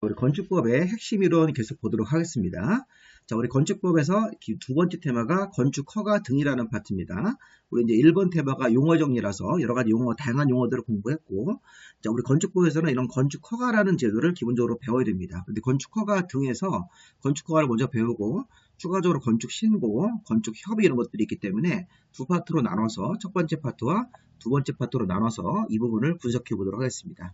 우리 건축법의 핵심 이론 계속 보도록 하겠습니다. 자, 우리 건축법에서 두 번째 테마가 건축 허가 등이라는 파트입니다. 우리 이제 1번 테마가 용어 정리라서 여러 가지 용어, 다양한 용어들을 공부했고, 자, 우리 건축법에서는 이런 건축 허가라는 제도를 기본적으로 배워야 됩니다. 근데 건축 허가 등에서 건축 허가를 먼저 배우고, 추가적으로 건축 신고, 건축 협의 이런 것들이 있기 때문에 두 파트로 나눠서 첫 번째 파트와 두 번째 파트로 나눠서 이 부분을 분석해 보도록 하겠습니다.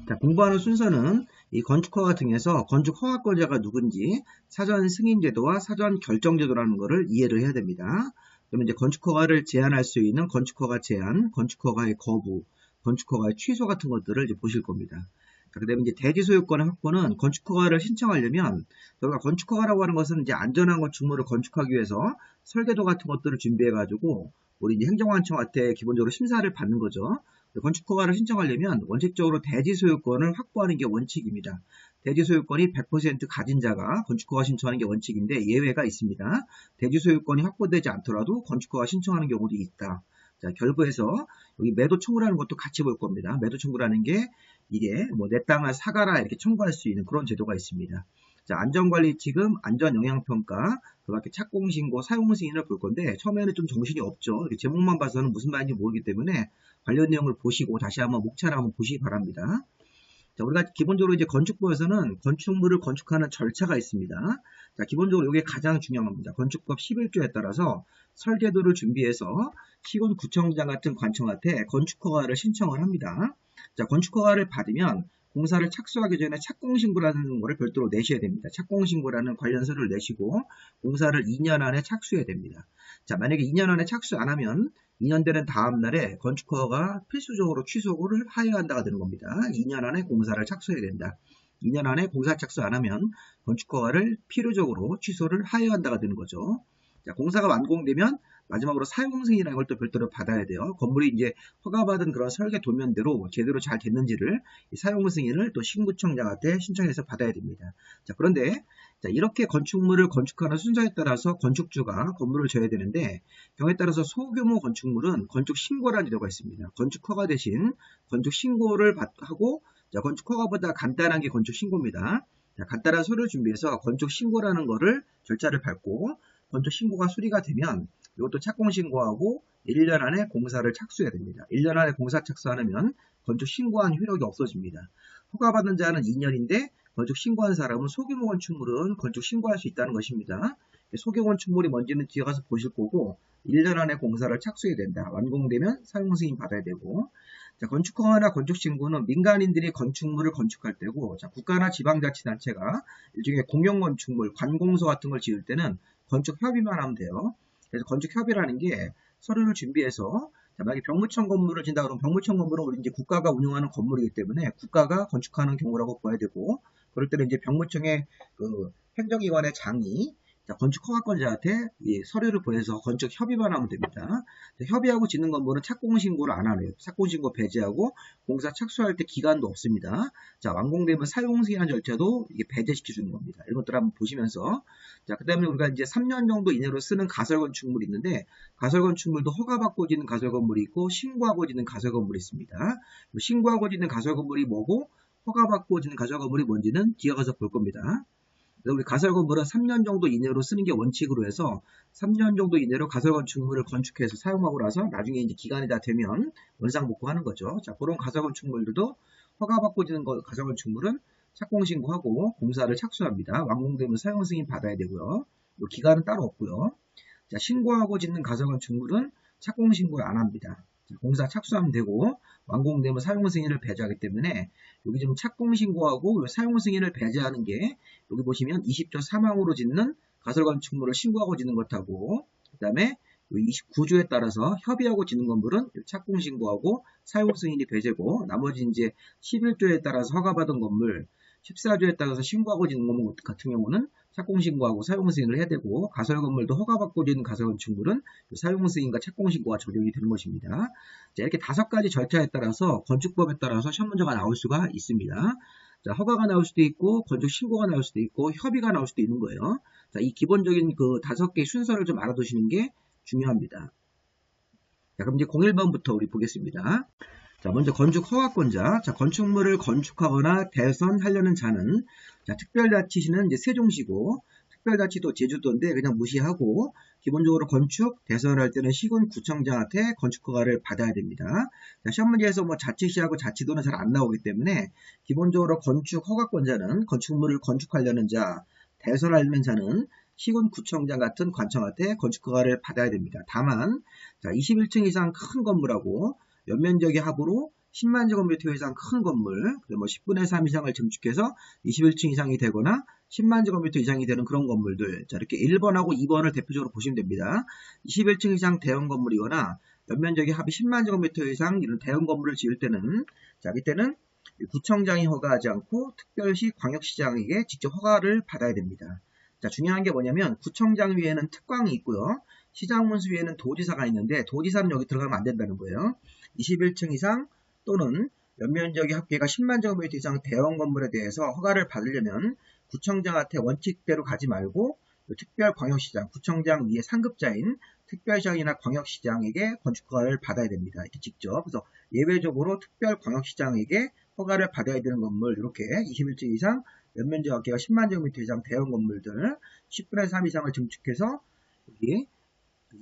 자, 공부하는 순서는 이 건축허가 등에서 건축허가권자가 누군지 사전 승인제도와 사전 결정제도라는 것을 이해를 해야 됩니다. 그러면 이제 건축허가를 제한할 수 있는 건축허가 제한, 건축허가의 거부, 건축허가의 취소 같은 것들을 이제 보실 겁니다. 자, 그다음에 이제 대지소유권의 확보는 건축허가를 신청하려면 저희가 건축허가라고 하는 것은 이제 안전한 건축물을 건축하기 위해서 설계도 같은 것들을 준비해가지고 우리 이제 행정관청한테 기본적으로 심사를 받는 거죠. 건축허가를 신청하려면 원칙적으로 대지소유권을 확보하는 게 원칙입니다. 대지소유권이 100% 가진 자가 건축허가 신청하는 게 원칙인데 예외가 있습니다. 대지소유권이 확보되지 않더라도 건축허가 신청하는 경우도 있다. 자, 결부해서 여기 매도 청구라는 것도 같이 볼 겁니다. 매도 청구라는 게 이게 뭐 내 땅을 사가라 이렇게 청구할 수 있는 그런 제도가 있습니다. 자, 안전관리 지금 안전영향평가, 그 밖에 착공신고, 사용승인을 볼 건데 처음에는 좀 정신이 없죠. 이렇게 제목만 봐서는 무슨 말인지 모르기 때문에 관련 내용을 보시고 다시 한번 목차를 한번 보시기 바랍니다. 자, 우리가 기본적으로 이제 건축법에서는 건축물을 건축하는 절차가 있습니다. 자, 기본적으로 이게 가장 중요한 겁니다. 건축법 11조에 따라서 설계도를 준비해서 시군구청장 같은 관청한테 건축허가를 신청을 합니다. 자, 건축허가를 받으면 공사를 착수하기 전에 착공신고라는 것을 별도로 내셔야 됩니다. 착공신고라는 관련 서류를 내시고 공사를 2년 안에 착수해야 됩니다. 자, 만약에 2년 안에 착수 안 하면 2년 되는 다음 날에 건축허가가 필수적으로 취소를 하여야 한다가 되는 겁니다. 2년 안에 공사를 착수해야 된다. 2년 안에 공사 착수 안 하면 건축허가를 필요적으로 취소를 하여야 한다가 되는 거죠. 자, 공사가 완공되면 마지막으로 사용승인이라는 걸 또 별도로 받아야 돼요. 건물이 이제 허가받은 그런 설계 도면대로 제대로 잘 됐는지를 사용승인을 또 시군구청장한테 신청해서 받아야 됩니다. 자, 그런데 자, 이렇게 건축물을 건축하는 순서에 따라서 건축주가 건물을 져야 되는데 경우에 따라서 소규모 건축물은 건축신고라는 제도가 있습니다. 건축허가 대신 건축신고를 하고 자, 건축허가보다 간단한 게 건축신고입니다. 자, 간단한 서류를 준비해서 건축신고라는 거를 절차를 밟고 건축신고가 수리가 되면 이것도 착공신고하고 1년 안에 공사를 착수해야 됩니다. 1년 안에 공사 착수 안 하면 건축신고한 효력이 없어집니다. 허가받은 자는 2년인데 건축신고한 사람은 소규모 건축물은 건축신고할 수 있다는 것입니다. 소규모 건축물이 뭔지는 뒤에 가서 보실 거고 1년 안에 공사를 착수해야 된다. 완공되면 사용승인 받아야 되고 자, 건축허가나 건축신고는 민간인들이 건축물을 건축할 때고 자, 국가나 지방자치단체가 일종의 공용건축물, 관공서 같은 걸 지을 때는 건축협의만 하면 돼요. 그래서 건축협의라는 게 서류를 준비해서 자, 만약에 병무청 건물을 진다 그러면 병무청 건물은 우리 이제 국가가 운영하는 건물이기 때문에 국가가 건축하는 경우라고 봐야 되고 그럴 때는 이제 병무청의 그 행정기관의 장이 자, 건축허가권자한테 이 서류를 보내서 건축 협의만 하면 됩니다. 협의하고 짓는 건물은 착공신고를 안 하네요. 착공신고 배제하고 공사 착수할 때 기간도 없습니다. 자, 완공되면 사용승인한 절차도 이게 배제시켜 주는 겁니다. 이런 것들 한번 보시면서 자, 그 다음에 우리가 이제 3년 정도 이내로 쓰는 가설건축물이 있는데 가설건축물도 허가받고 짓는 가설건물이 있고 신고하고 짓는 가설건물이 있습니다. 신고하고 짓는 가설건물이 뭐고 허가받고 짓는 가설건물이 뭔지는 뒤에 가서 볼 겁니다. 우리 가설건물은 3년 정도 이내로 쓰는 게 원칙으로 해서 3년 정도 이내로 가설건축물을 건축해서 사용하고 나서 나중에 이제 기간이 다 되면 원상복구하는 거죠. 자, 그런 가설건축물들도 허가받고 짓는 가설건축물은 착공신고하고 공사를 착수합니다. 완공되면 사용승인 받아야 되고요. 기간은 따로 없고요. 자, 신고하고 짓는 가설건축물은 착공신고를 안 합니다. 공사 착수하면 되고 완공되면 사용승인을 배제하기 때문에 여기 지금 착공신고하고 사용승인을 배제하는 게 여기 보시면 20조 3항으로 짓는 가설건축물을 신고하고 짓는 것하고 그 다음에 29조에 따라서 협의하고 짓는 건물은 착공신고하고 사용승인이 배제고 나머지 이제 11조에 따라서 허가받은 건물 14조에 따라서 신고하고 짓는 건물 같은 경우는 착공신고하고 사용승인을 해야 되고 가설건물도 허가받고 짓는 가설건축물은 사용승인과 착공신고가 적용이 되는 것입니다. 자, 이렇게 5가지 절차에 따라서 건축법에 따라서 시험 문제가 나올 수가 있습니다. 자, 허가가 나올 수도 있고 건축신고가 나올 수도 있고 협의가 나올 수도 있는 거예요. 자, 이 기본적인 그 5개의 순서를 좀 알아두시는 게 중요합니다. 자, 그럼 이제 01번부터 우리 보겠습니다. 자, 먼저 건축 허가권자. 자, 건축물을 건축하거나 대선하려는 자는, 자, 특별자치시는 이제 세종시고, 특별자치도 제주도인데 그냥 무시하고, 기본적으로 건축, 대선을 할 때는 시군구청장한테 건축허가를 받아야 됩니다. 자, 시험 문제에서 뭐 자치시하고 자치도는 잘 안 나오기 때문에, 기본적으로 건축 허가권자는 건축물을 건축하려는 자, 대선하려는 자는 시군구청장 같은 관청한테 건축허가를 받아야 됩니다. 다만, 자, 21층 이상 큰 건물하고, 연면적이 합으로 10만 제곱미터 이상 큰 건물, 뭐 10분의 3 이상을 증축해서 21층 이상이 되거나 10만 제곱미터 이상이 되는 그런 건물들. 자, 이렇게 1번하고 2번을 대표적으로 보시면 됩니다. 21층 이상 대형 건물이거나 연면적이 합이 10만 제곱미터 이상 이런 대형 건물을 지을 때는, 자, 이때는 구청장이 허가하지 않고 특별시 광역시장에게 직접 허가를 받아야 됩니다. 자, 중요한 게 뭐냐면 구청장 위에는 특광이 있고요. 시장문수 위에는 도지사가 있는데 도지사는 여기 들어가면 안 된다는 거예요. 21층 이상 또는 연면적이 합계가 10만 제곱미터 이상 대형 건물에 대해서 허가를 받으려면 구청장한테 원칙대로 가지 말고 특별광역시장, 구청장 위에 상급자인 특별시장이나 광역시장에게 건축허가를 받아야 됩니다. 이렇게 직접. 그래서 예외적으로 특별광역시장에게 허가를 받아야 되는 건물, 이렇게 21층 이상 연면적 합계가 10만 제곱미터 이상 대형 건물들 10분의 3 이상을 증축해서 여기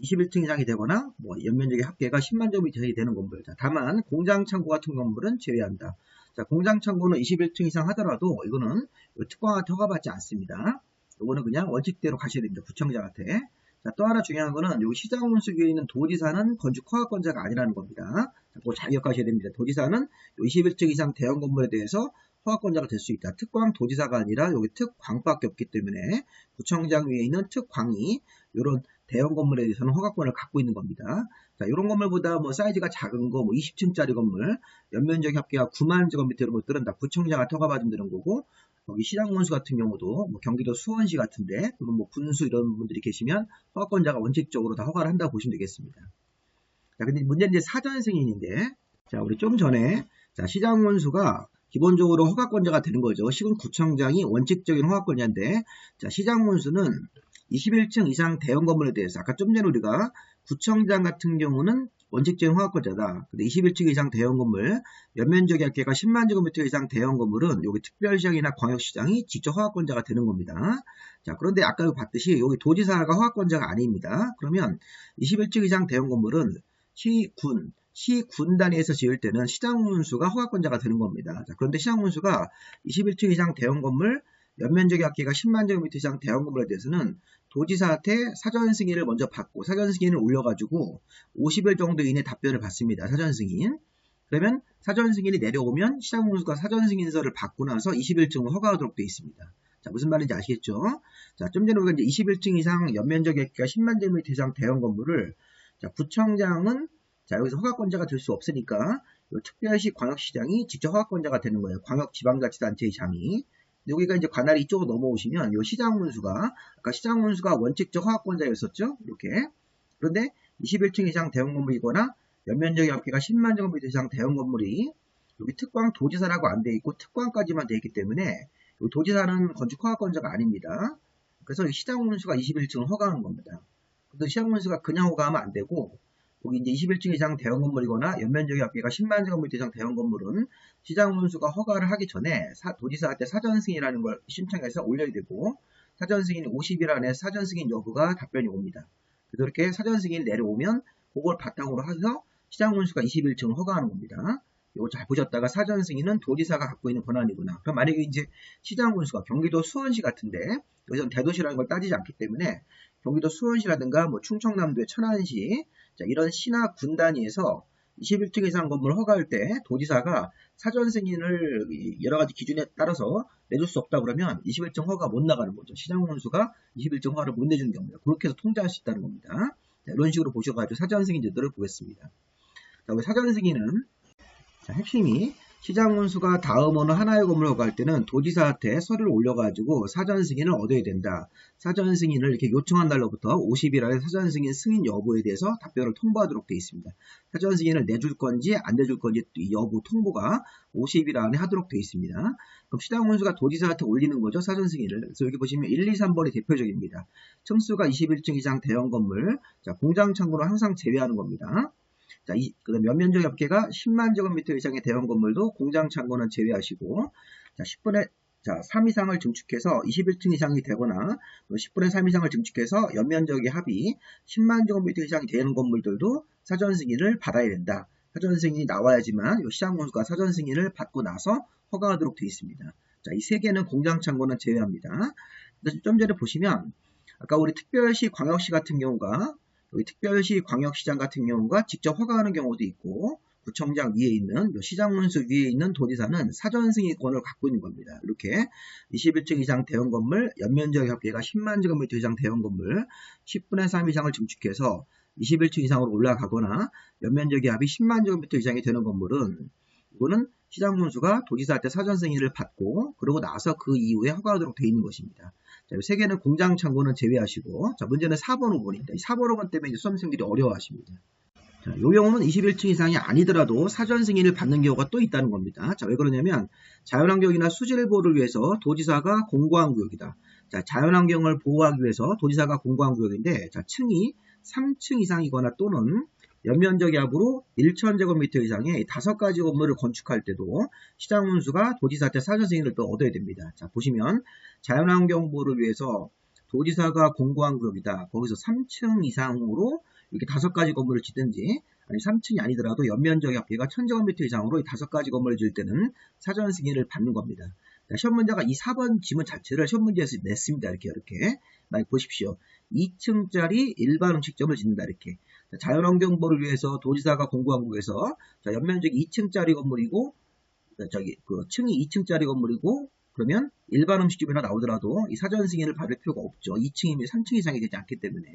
21층 이상이 되거나 뭐 연면적의 합계가 10만 제곱미터 이상이 되는 건물. 자, 다만 공장 창고 같은 건물은 제외한다. 자, 공장 창고는 21층 이상 하더라도 이거는 특광한테 허가받지 않습니다. 이거는 그냥 원칙대로 가셔야 됩니다. 구청장한테. 자, 또 하나 중요한 거는 여기 시장문수기에 있는 도지사는 건축 허가권자가 아니라는 겁니다. 자, 그거 잘 기억하셔야 됩니다. 도지사는 21층 이상 대형 건물에 대해서 허가권자가 될 수 있다. 특광 도지사가 아니라 여기 특광밖에 없기 때문에 구청장 위에 있는 특광이 이런 대형 건물에 대해서는 허가권을 갖고 있는 겁니다. 자, 이런 건물보다 뭐 사이즈가 작은 거, 뭐 20층짜리 건물, 연면적 합계가 9만 제곱미터 이런 것들은 다 구청장한테 허가받으면 되는 거고, 여기 시장문수 같은 경우도 뭐 경기도 수원시 같은데, 또는 뭐 군수 이런 분들이 계시면 허가권자가 원칙적으로 다 허가를 한다고 보시면 되겠습니다. 자, 근데 문제는 이제 사전 승인인데, 자, 우리 좀 전에, 자, 시장문수가 기본적으로 허가권자가 되는 거죠. 시군구청장이 원칙적인 허가권자인데, 자, 시장문수는 21층 이상 대형 건물에 대해서 아까 좀 전에 우리가 구청장 같은 경우는 원칙적인 허가권자다. 근데 21층 이상 대형 건물, 연면적의 합계가 10만 제곱미터 이상 대형 건물은 여기 특별시장이나 광역시장이 직접 허가권자가 되는 겁니다. 자, 그런데 아까 봤듯이 여기 도지사가 허가권자가 아닙니다. 그러면 21층 이상 대형 건물은 시군 단위에서 지을 때는 시장문수가 허가권자가 되는 겁니다. 자, 그런데 시장문수가 21층 이상 대형 건물, 연면적의 합계가 10만 제곱미터 이상 대형 건물에 대해서는 도지사한테 사전 승인을 먼저 받고 사전 승인을 올려가지고 50일 정도 이내 답변을 받습니다. 사전 승인. 그러면 사전 승인이 내려오면 시장문수가 사전 승인서를 받고 나서 21층을 허가하도록 되어 있습니다. 자, 무슨 말인지 아시겠죠? 자, 좀 전에 우리가 이제 21층 이상 연면적의 합계가 10만 제곱미터 이상 대형 건물을, 자, 구청장은 자, 여기서 허가권자가 될 수 없으니까 특별시 광역시장이 직접 허가권자가 되는 거예요. 광역지방자치단체의 장이. 여기가 이제 관할이 이쪽으로 넘어오시면 이 시장문수가 아까 시장문수가 원칙적 허가권자였었죠. 이렇게. 그런데 21층 이상 대형 건물이거나 연면적의 합계가 10만 제곱미터 이상 대형 건물이 여기 특광 도지사라고 안 돼 있고 특광까지만 돼 있기 때문에 도지사는 건축 허가권자가 아닙니다. 그래서 시장문수가 21층을 허가하는 겁니다. 근데 시장문수가 그냥 허가하면 안 되고 여기 이제 21층 이상 대형 건물이거나 연면적의 합계가 10만 제곱미터 이상 대형 건물은 시장문수가 허가를 하기 전에 도지사한테 사전 승인이라는 걸 신청해서 올려야 되고 사전 승인이 50일 안에 사전 승인 여부가 답변이 옵니다. 그래서 이렇게 사전 승인이 내려오면 그걸 바탕으로 해서 시장문수가 21층을 허가하는 겁니다. 이거 잘 보셨다가 사전 승인은 도지사가 갖고 있는 권한이구나. 그럼 만약에 이제 시장문수가 경기도 수원시 같은데 여기서는 대도시라는 걸 따지지 않기 때문에 경기도 수원시라든가 뭐 충청남도의 천안시, 자, 이런 시나 군 단위에서 21층 이상 건물 허가할 때 도지사가 사전 승인을 여러 가지 기준에 따라서 내줄 수 없다 그러면 21층 허가 못 나가는 거죠. 시장문수가 21층 허가를 못 내주는 경우입니다. 그렇게 해서 통제할 수 있다는 겁니다. 자, 이런 식으로 보셔가지고 사전 승인 제도를 보겠습니다. 자, 사전 승인은 자, 핵심이 시장문수가 다음으로 하나의 건물을 허가할 때는 도지사한테 서류를 올려가지고 사전 승인을 얻어야 된다. 사전 승인을 이렇게 요청한 날로부터 50일 안에 사전 승인 여부에 대해서 답변을 통보하도록 되어 있습니다. 사전 승인을 내줄 건지 안 내줄 건지 여부 통보가 50일 안에 하도록 되어 있습니다. 그럼 시장문수가 도지사한테 올리는 거죠. 사전 승인을. 그래서 여기 보시면 1, 2, 3번이 대표적입니다. 층수가 21층 이상 대형 건물, 자, 공장 창고는 항상 제외하는 겁니다. 자, 그다음 연면적 협계가 10만 제곱미터 이상의 대형 건물도 공장 창고는 제외하시고, 자, 10분의 3 이상을 증축해서 21층 이상이 되거나 10분의 3 이상을 증축해서 연면적의 합이 10만 제곱미터 이상이 되는 건물들도 사전 승인을 받아야 된다. 사전 승인이 나와야지만 시장군수가 사전 승인을 받고 나서 허가하도록 되어 있습니다. 자, 이 세 개는 공장 창고는 제외합니다. 좀 전에 보시면 아까 우리 특별시 광역시 같은 경우가 여기 특별시 광역시장 같은 경우가 직접 허가하는 경우도 있고, 구청장 위에 있는 시장문수 위에 있는 도지사는 사전 승인권을 갖고 있는 겁니다. 이렇게 21층 이상 대형 건물, 연면적 협계가 10만 제곱미터 이상 대형 건물 10분의 3 이상을 증축해서 21층 이상으로 올라가거나 연면적의 합이 10만 제곱미터 이상이 되는 건물은 이거는 시장문수가 도지사한테 사전 승인을 받고 그러고 나서 그 이후에 허가하도록 되어 있는 것입니다. 자, 이 세 개는 공장 창고는 제외하시고, 자, 문제는 4번, 5번입니다. 이 4번, 5번 때문에 이제 수험생들이 어려워하십니다. 자, 이 경우는 21층 이상이 아니더라도 사전 승인을 받는 경우가 또 있다는 겁니다. 자, 왜 그러냐면 자연환경이나 수질 보호를 위해서 도지사가 공고한 구역이다. 자, 자연환경을 보호하기 위해서 도지사가 공고한 구역인데, 자, 층이 3층 이상이거나 또는 연면적의 합으로 1,000제곱미터 이상의 5가지 건물을 건축할 때도 시장문수가 도지사한테 사전 승인을 또 얻어야 됩니다. 자, 보시면 자연환경 보호를 위해서 도지사가 공고한 구역이다. 거기서 3층 이상으로 이렇게 5가지 건물을 짓든지, 아니 3층이 아니더라도 연면적의 합계가 1,000제곱미터 이상으로 이 5가지 건물을 지을 때는 사전 승인을 받는 겁니다. 자, 시험 문제가 이 4번 지문 자체를 시험 문제에서 냈습니다. 이렇게. 많이 보십시오. 2층짜리 일반 음식점을 짓는다. 이렇게. 자연환경 보호를 위해서 도지사가 공고한 구역에서 연면적이 2층짜리 건물이고, 층이 2층짜리 건물이고, 그러면 일반 음식점이나 나오더라도 이 사전 승인을 받을 필요가 없죠. 2층이면 3층 이상이 되지 않기 때문에.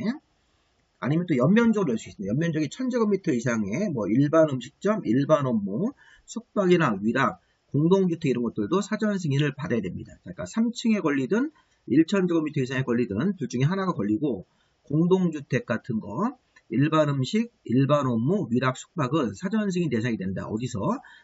아니면 또 연면적으로 낼 수 있습니다. 연면적이 1,000제곱미터 이상의 일반 음식점, 일반 업무, 숙박이나 위락, 공동주택 이런 것들도 사전 승인을 받아야 됩니다. 그러니까 3층에 걸리든 1,000제곱미터 이상에 걸리든 둘 중에 하나가 걸리고, 공동주택 같은 거, 일반 음식, 일반 업무, 위락, 숙박은 사전 승인 대상이 된다. 어디서?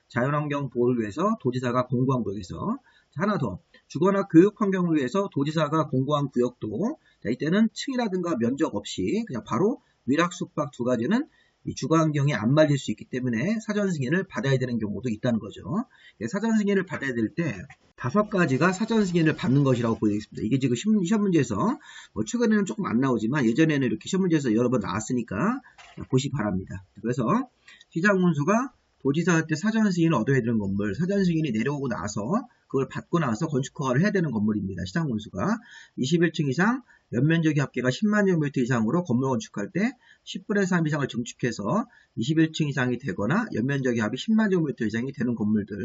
자연환경 보호를 위해서 도지사가 공고한 구역에서. 하나 더, 주거나 교육 환경을 위해서 도지사가 공고한 구역도, 자, 이때는 층이라든가 면적 없이 그냥 바로 위락, 숙박 2가지는 이 주거 환경에 안 맞을 수 있기 때문에 사전 승인을 받아야 되는 경우도 있다는 거죠. 사전 승인을 받아야 될 때 5가지가 사전 승인을 받는 것이라고 보여있습니다. 이게 지금 시험 문제에서 최근에는 조금 안 나오지만 예전에는 이렇게 시험 문제에서 여러 번 나왔으니까 보시기 바랍니다. 그래서 시장문수가 도지사한테 사전 승인을 얻어야 되는 건물, 사전 승인이 내려오고 나서 그걸 받고 나서 건축 허가를 해야 되는 건물입니다. 시장문수가 21층 이상 연면적의 합계가 10만 제곱미터 이상으로 건물 건축할 때 10분의 3 이상을 증축해서 21층 이상이 되거나 연면적의 합이 10만 제곱미터 이상이 되는 건물들,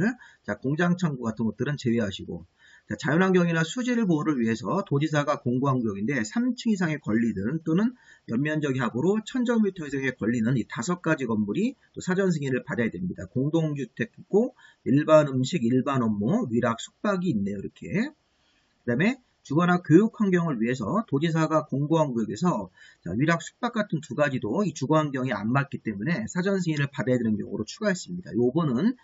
자, 공장 창고 같은 것들은 제외하시고, 자, 자연환경이나 수질 보호를 위해서 도지사가 공고한 구역인데 3층 이상에 걸리든 또는 연면적의 합으로 1,000제곱미터 이상에 걸리는 이 5가지 건물이 또 사전 승인을 받아야 됩니다. 공동주택 있고 일반 음식, 일반 업무, 위락, 숙박이 있네요. 이렇게. 그 다음에 주거나 교육 환경을 위해서 도지사가 공고한 구역에서 위락, 숙박 같은 2가지도 이 주거 환경에 안 맞기 때문에 사전 승인을 받아야 되는 경우로 추가했습니다. 요거는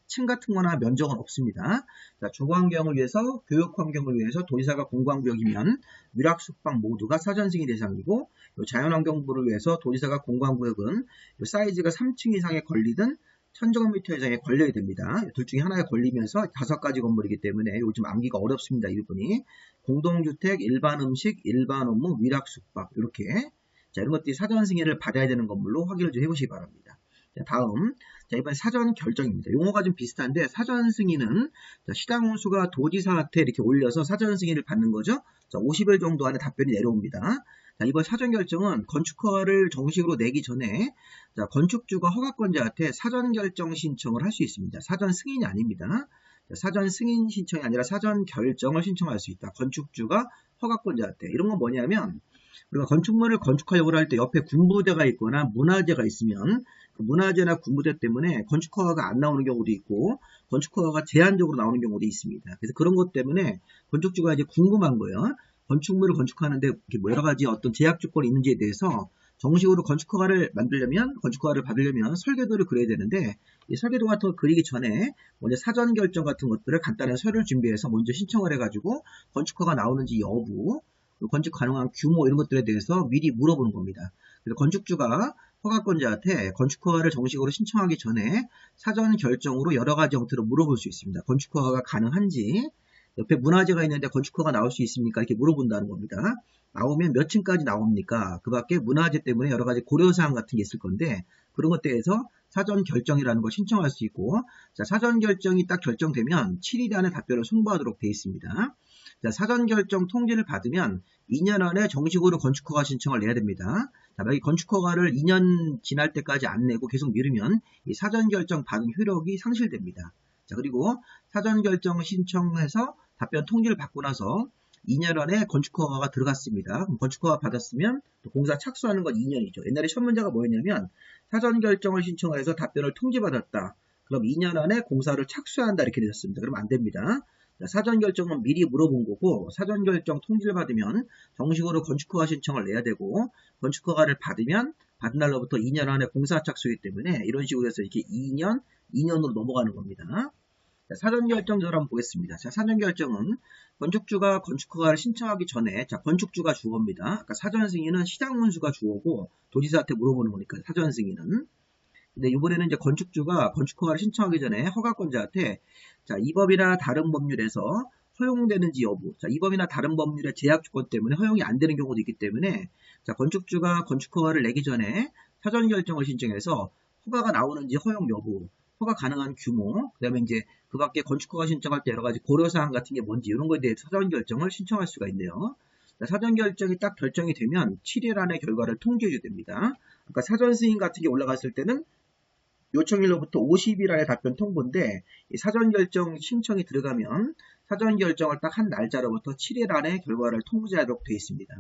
층 같은 거나 면적은 없습니다. 주거 환경을 위해서, 교육 환경을 위해서 도지사가 공고한 구역이면 위락, 숙박 모두가 사전 승인 대상이고, 자연환경 보호를 위해서 도지사가 공고한 구역은 사이즈가 3층 이상에 걸리든 1,000제곱미터 이상에 걸려야 됩니다. 둘 중에 하나에 걸리면서 5가지 건물이기 때문에 요즘 암기가 어렵습니다. 이 부분이. 공동주택, 일반 음식, 일반 업무, 위락, 숙박 이렇게, 자, 이런 것들이 사전 승인을 받아야 되는 건물로 확인을 좀 해보시기 바랍니다. 자, 다음, 자, 이번 사전 결정입니다. 용어가 좀 비슷한데 사전 승인은 시장문수가 도지사한테 이렇게 올려서 사전 승인을 받는 거죠. 자, 50일 정도 안에 답변이 내려옵니다. 자, 이번 사전 결정은 건축허가를 정식으로 내기 전에 건축주가 허가권자한테 사전 결정 신청을 할 수 있습니다. 사전 승인이 아닙니다. 사전 승인 신청이 아니라 사전 결정을 신청할 수 있다. 건축주가 허가권자한테. 이런 건 뭐냐면 우리가 건축물을 건축하려고 할 때 옆에 군부대가 있거나 문화재가 있으면 그 문화재나 군부대 때문에 건축허가가 안 나오는 경우도 있고 건축허가가 제한적으로 나오는 경우도 있습니다. 그래서 그런 것 때문에 건축주가 이제 궁금한 거예요. 건축물을 건축하는데 여러 가지 어떤 제약 조건이 있는지에 대해서 정식으로 건축허가를 받으려면 설계도를 그려야 되는데 이 설계도 같은 거 그리기 전에 먼저 사전 결정 같은 것들을 간단한 서류를 준비해서 먼저 신청을 해가지고 건축허가 나오는지 여부, 건축 가능한 규모 이런 것들에 대해서 미리 물어보는 겁니다. 그래서 건축주가 허가권자한테 건축허가를 정식으로 신청하기 전에 사전 결정으로 여러 가지 형태로 물어볼 수 있습니다. 건축허가가 가능한지, 옆에 문화재가 있는데 건축허가 나올 수 있습니까? 이렇게 물어본다는 겁니다. 나오면 몇 층까지 나옵니까? 그 밖에 문화재 때문에 여러 가지 고려사항 같은 게 있을 건데 그런 것에 대해서 사전 결정이라는 걸 신청할 수 있고, 자, 사전 결정이 딱 결정되면 7일 안에 답변을 송부하도록 되어 있습니다. 자, 사전 결정 통지를 받으면 2년 안에 정식으로 건축허가 신청을 내야 됩니다. 자, 만약에 건축허가를 2년 지날 때까지 안 내고 계속 미루면 이 사전 결정 받은 효력이 상실됩니다. 자, 그리고 사전 결정 신청해서 답변 통지를 받고 나서 2년 안에 건축허가가 들어갔습니다. 그럼 건축허가 받았으면 또 공사 착수하는 건 2년이죠. 옛날에 첫 문제가 뭐였냐면 사전 결정을 신청해서 답변을 통지받았다. 그럼 2년 안에 공사를 착수한다 이렇게 되셨습니다. 그럼 안 됩니다. 사전 결정은 미리 물어본 거고, 사전 결정 통지를 받으면 정식으로 건축허가 신청을 내야 되고, 건축허가를 받으면 받은 날로부터 2년 안에 공사 착수이기 때문에 이런 식으로 해서 이렇게 2년으로 넘어가는 겁니다. 자, 사전 결정서를 한번 보겠습니다. 자, 사전 결정은 건축주가 건축허가를 신청하기 전에, 자, 건축주가 주어입니다. 아까 사전 승인은 시장문수가 주어고 도지사한테 물어보는 거니까 사전 승인은. 근데 이번에는 이제 건축주가 건축허가를 신청하기 전에 허가권자한테, 자, 이 법이나 다른 법률에서 허용되는지 여부, 자, 이 법이나 다른 법률의 제약 조건 때문에 허용이 안 되는 경우도 있기 때문에, 자, 건축주가 건축허가를 내기 전에 사전 결정을 신청해서 허가가 나오는지 허용 여부, 허가 가능한 규모, 그 다음에 이제 그 밖에 건축허가 신청할 때 여러 가지 고려사항 같은 게 뭔지 이런 거에 대해 사전 결정을 신청할 수가 있네요. 자, 사전 결정이 딱 결정이 되면 7일 안에 결과를 통지해 줘야 됩니다. 그러니까 사전 승인 같은 게 올라갔을 때는 요청일로부터 50일 안에 답변 통보인데, 이 사전 결정 신청이 들어가면 사전 결정을 딱 한 날짜로부터 7일 안에 결과를 통지하도록 되어 있습니다.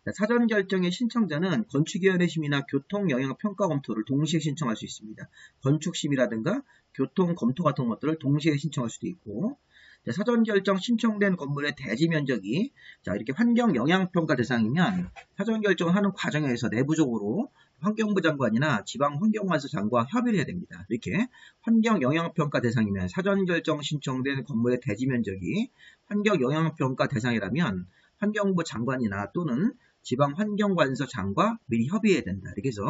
자, 사전 결정의 신청자는 건축위원회 심의나 교통영향평가 검토를 동시에 신청할 수 있습니다. 건축심의라든가 교통검토 같은 것들을 동시에 신청할 수도 있고, 자, 사전 결정 신청된 건물의 대지 면적이, 자, 이렇게 환경영향평가 대상이면 사전 결정을 하는 과정에서 내부적으로 환경부 장관이나 지방환경관서 장관과 협의를 해야 됩니다. 이렇게 환경영향평가 대상이면, 사전 결정 신청된 건물의 대지 면적이 환경영향평가 대상이라면 환경부 장관이나 또는 지방환경관서 장과 미리 협의해야 된다. 이렇게 해서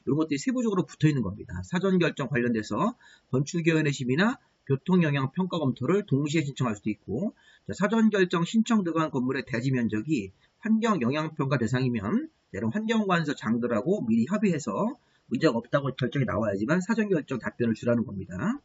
이런 것들이 세부적으로 붙어 있는 겁니다. 사전 결정 관련돼서 건축위원회 심의나 교통영향평가 검토를 동시에 신청할 수도 있고, 사전 결정 신청 들어간 건물의 대지 면적이 환경영향평가 대상이면 이런 환경관서 장들하고 미리 협의해서 문제가 없다고 결정이 나와야지만 사전 결정 답변을 주라는 겁니다.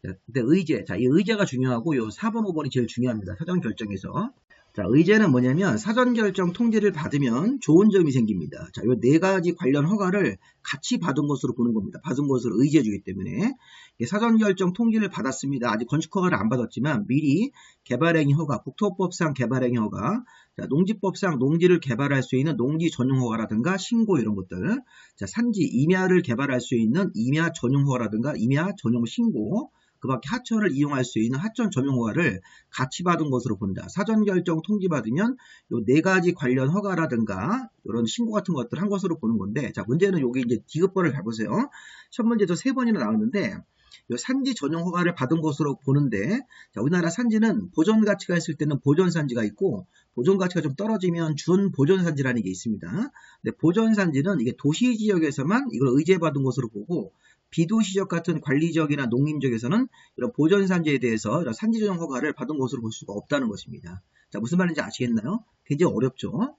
자, 근데 의제, 자, 이 의제가 중요하고 요 4번, 5번이 제일 중요합니다. 사전 결정에서. 자, 의제는 뭐냐면 사전 결정 통지를 받으면 좋은 점이 생깁니다. 자, 요 네 가지 관련 허가를 같이 받은 것으로 보는 겁니다. 받은 것으로 의제주기 때문에. 사전 결정 통지를 받았습니다. 아직 건축허가를 안 받았지만 미리 개발행위 허가, 국토법상 개발행위 허가, 자, 농지법상 농지를 개발할 수 있는 농지 전용 허가라든가 신고 이런 것들, 자, 산지 임야를 개발할 수 있는 임야 전용 허가라든가 임야 전용 신고, 그 밖에 하천을 이용할 수 있는 하천 전용 허가를 같이 받은 것으로 본다. 사전 결정 통지 받으면 요 네 가지 관련 허가라든가 이런 신고 같은 것들 한 것으로 보는 건데, 자, 문제는 여기 이제 디귿번을 잘 보세요. 첫 문제도 3번이나 나왔는데 요 산지 전용 허가를 받은 것으로 보는데, 자, 우리나라 산지는 보존 가치가 있을 때는 보존 산지가 있고 보존 가치가 좀 떨어지면 준 보존 산지라는 게 있습니다. 근데 보존 산지는 이게 도시 지역에서만 이걸 의제받은 것으로 보고, 비도시 지역 같은 관리 지역이나 농림 지역에서는 이런 보존 산지에 대해서 이런 산지 전용 허가를 받은 것으로 볼 수가 없다는 것입니다. 자, 무슨 말인지 아시겠나요? 굉장히 어렵죠?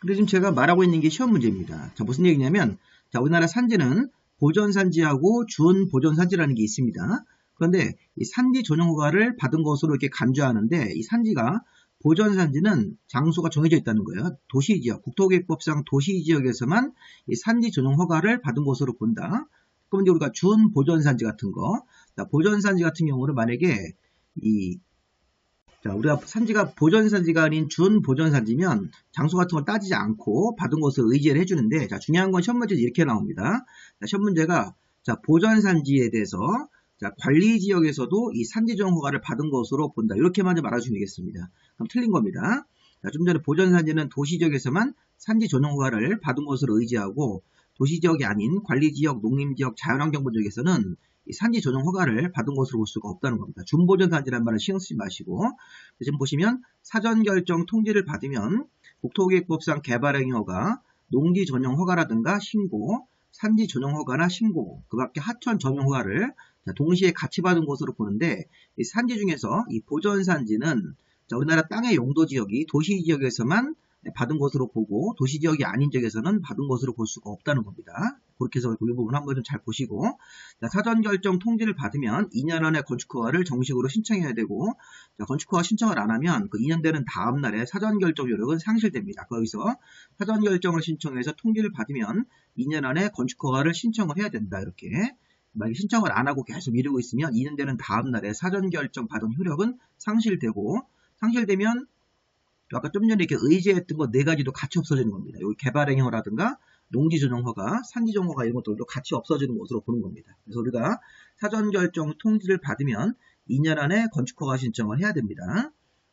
근데 지금 제가 말하고 있는 게 시험 문제입니다. 자, 무슨 얘기냐면, 자, 우리나라 산지는 보존 산지하고 준 보존 산지라는 게 있습니다. 그런데 이 산지 전용 허가를 받은 것으로 이렇게 간주하는데, 이 산지가 보존 산지는 장소가 정해져 있다는 거예요. 도시지역, 국토계획법상 도시지역에서만 이 산지 전용 허가를 받은 것으로 본다. 그럼 이제 우리가 준 보존산지 같은 거, 보존산지 같은 경우는 만약에 우리가 산지가 보존산지가 아닌 준 보존산지면 장소 같은 걸 따지지 않고 받은 것을 의제를 해주는데, 자, 중요한 건 시험 문제에서 이렇게 나옵니다. 자, 시험 문제가, 자, 보존산지에 대해서, 자, 관리지역에서도 이 산지전용 허가를 받은 것으로 본다. 이렇게만 좀 알아주면 되겠습니다. 그럼 틀린 겁니다. 자, 좀 전에 보존산지는 도시지역에서만 산지 전용 허가를 받은 것으로 의지하고, 도시지역이 아닌 관리지역, 농림지역, 자연환경부 지역에서는 이 산지 전용 허가를 받은 것으로 볼 수가 없다는 겁니다. 준보존 산지라는 말은 신경 쓰지 마시고, 지금 보시면 사전 결정 통지를 받으면 국토계획법상 개발행위 허가, 농지 전용 허가라든가 신고, 산지 전용 허가나 신고, 그 밖에 하천 전용 허가를 동시에 같이 받은 것으로 보는데, 이 산지 중에서 이 보전산지는 우리나라 땅의 용도 지역이 도시 지역에서만 받은 것으로 보고 도시 지역이 아닌 지역에서는 받은 것으로 볼 수가 없다는 겁니다. 그렇게 해서 이 부분 한번 좀 잘 보시고, 사전 결정 통지를 받으면 2년 안에 건축허가를 정식으로 신청해야 되고, 건축허가 신청을 안 하면 그 2년 되는 다음 날에 사전 결정 효력은 상실됩니다. 거기서 사전 결정을 신청해서 통지를 받으면 2년 안에 건축허가를 신청을 해야 된다. 이렇게. 만약에 신청을 안 하고 계속 미루고 있으면 2년 되는 다음 날에 사전 결정 받은 효력은 상실되고, 상실되면 아까 좀 전에 이렇게 의제했던 거 4가지도 같이 없어지는 겁니다. 여기 개발행위허라든가 농지전용허가, 산지전용허가 이런 것들도 같이 없어지는 것으로 보는 겁니다. 그래서 우리가 사전결정 통지를 받으면 2년 안에 건축허가 신청을 해야 됩니다.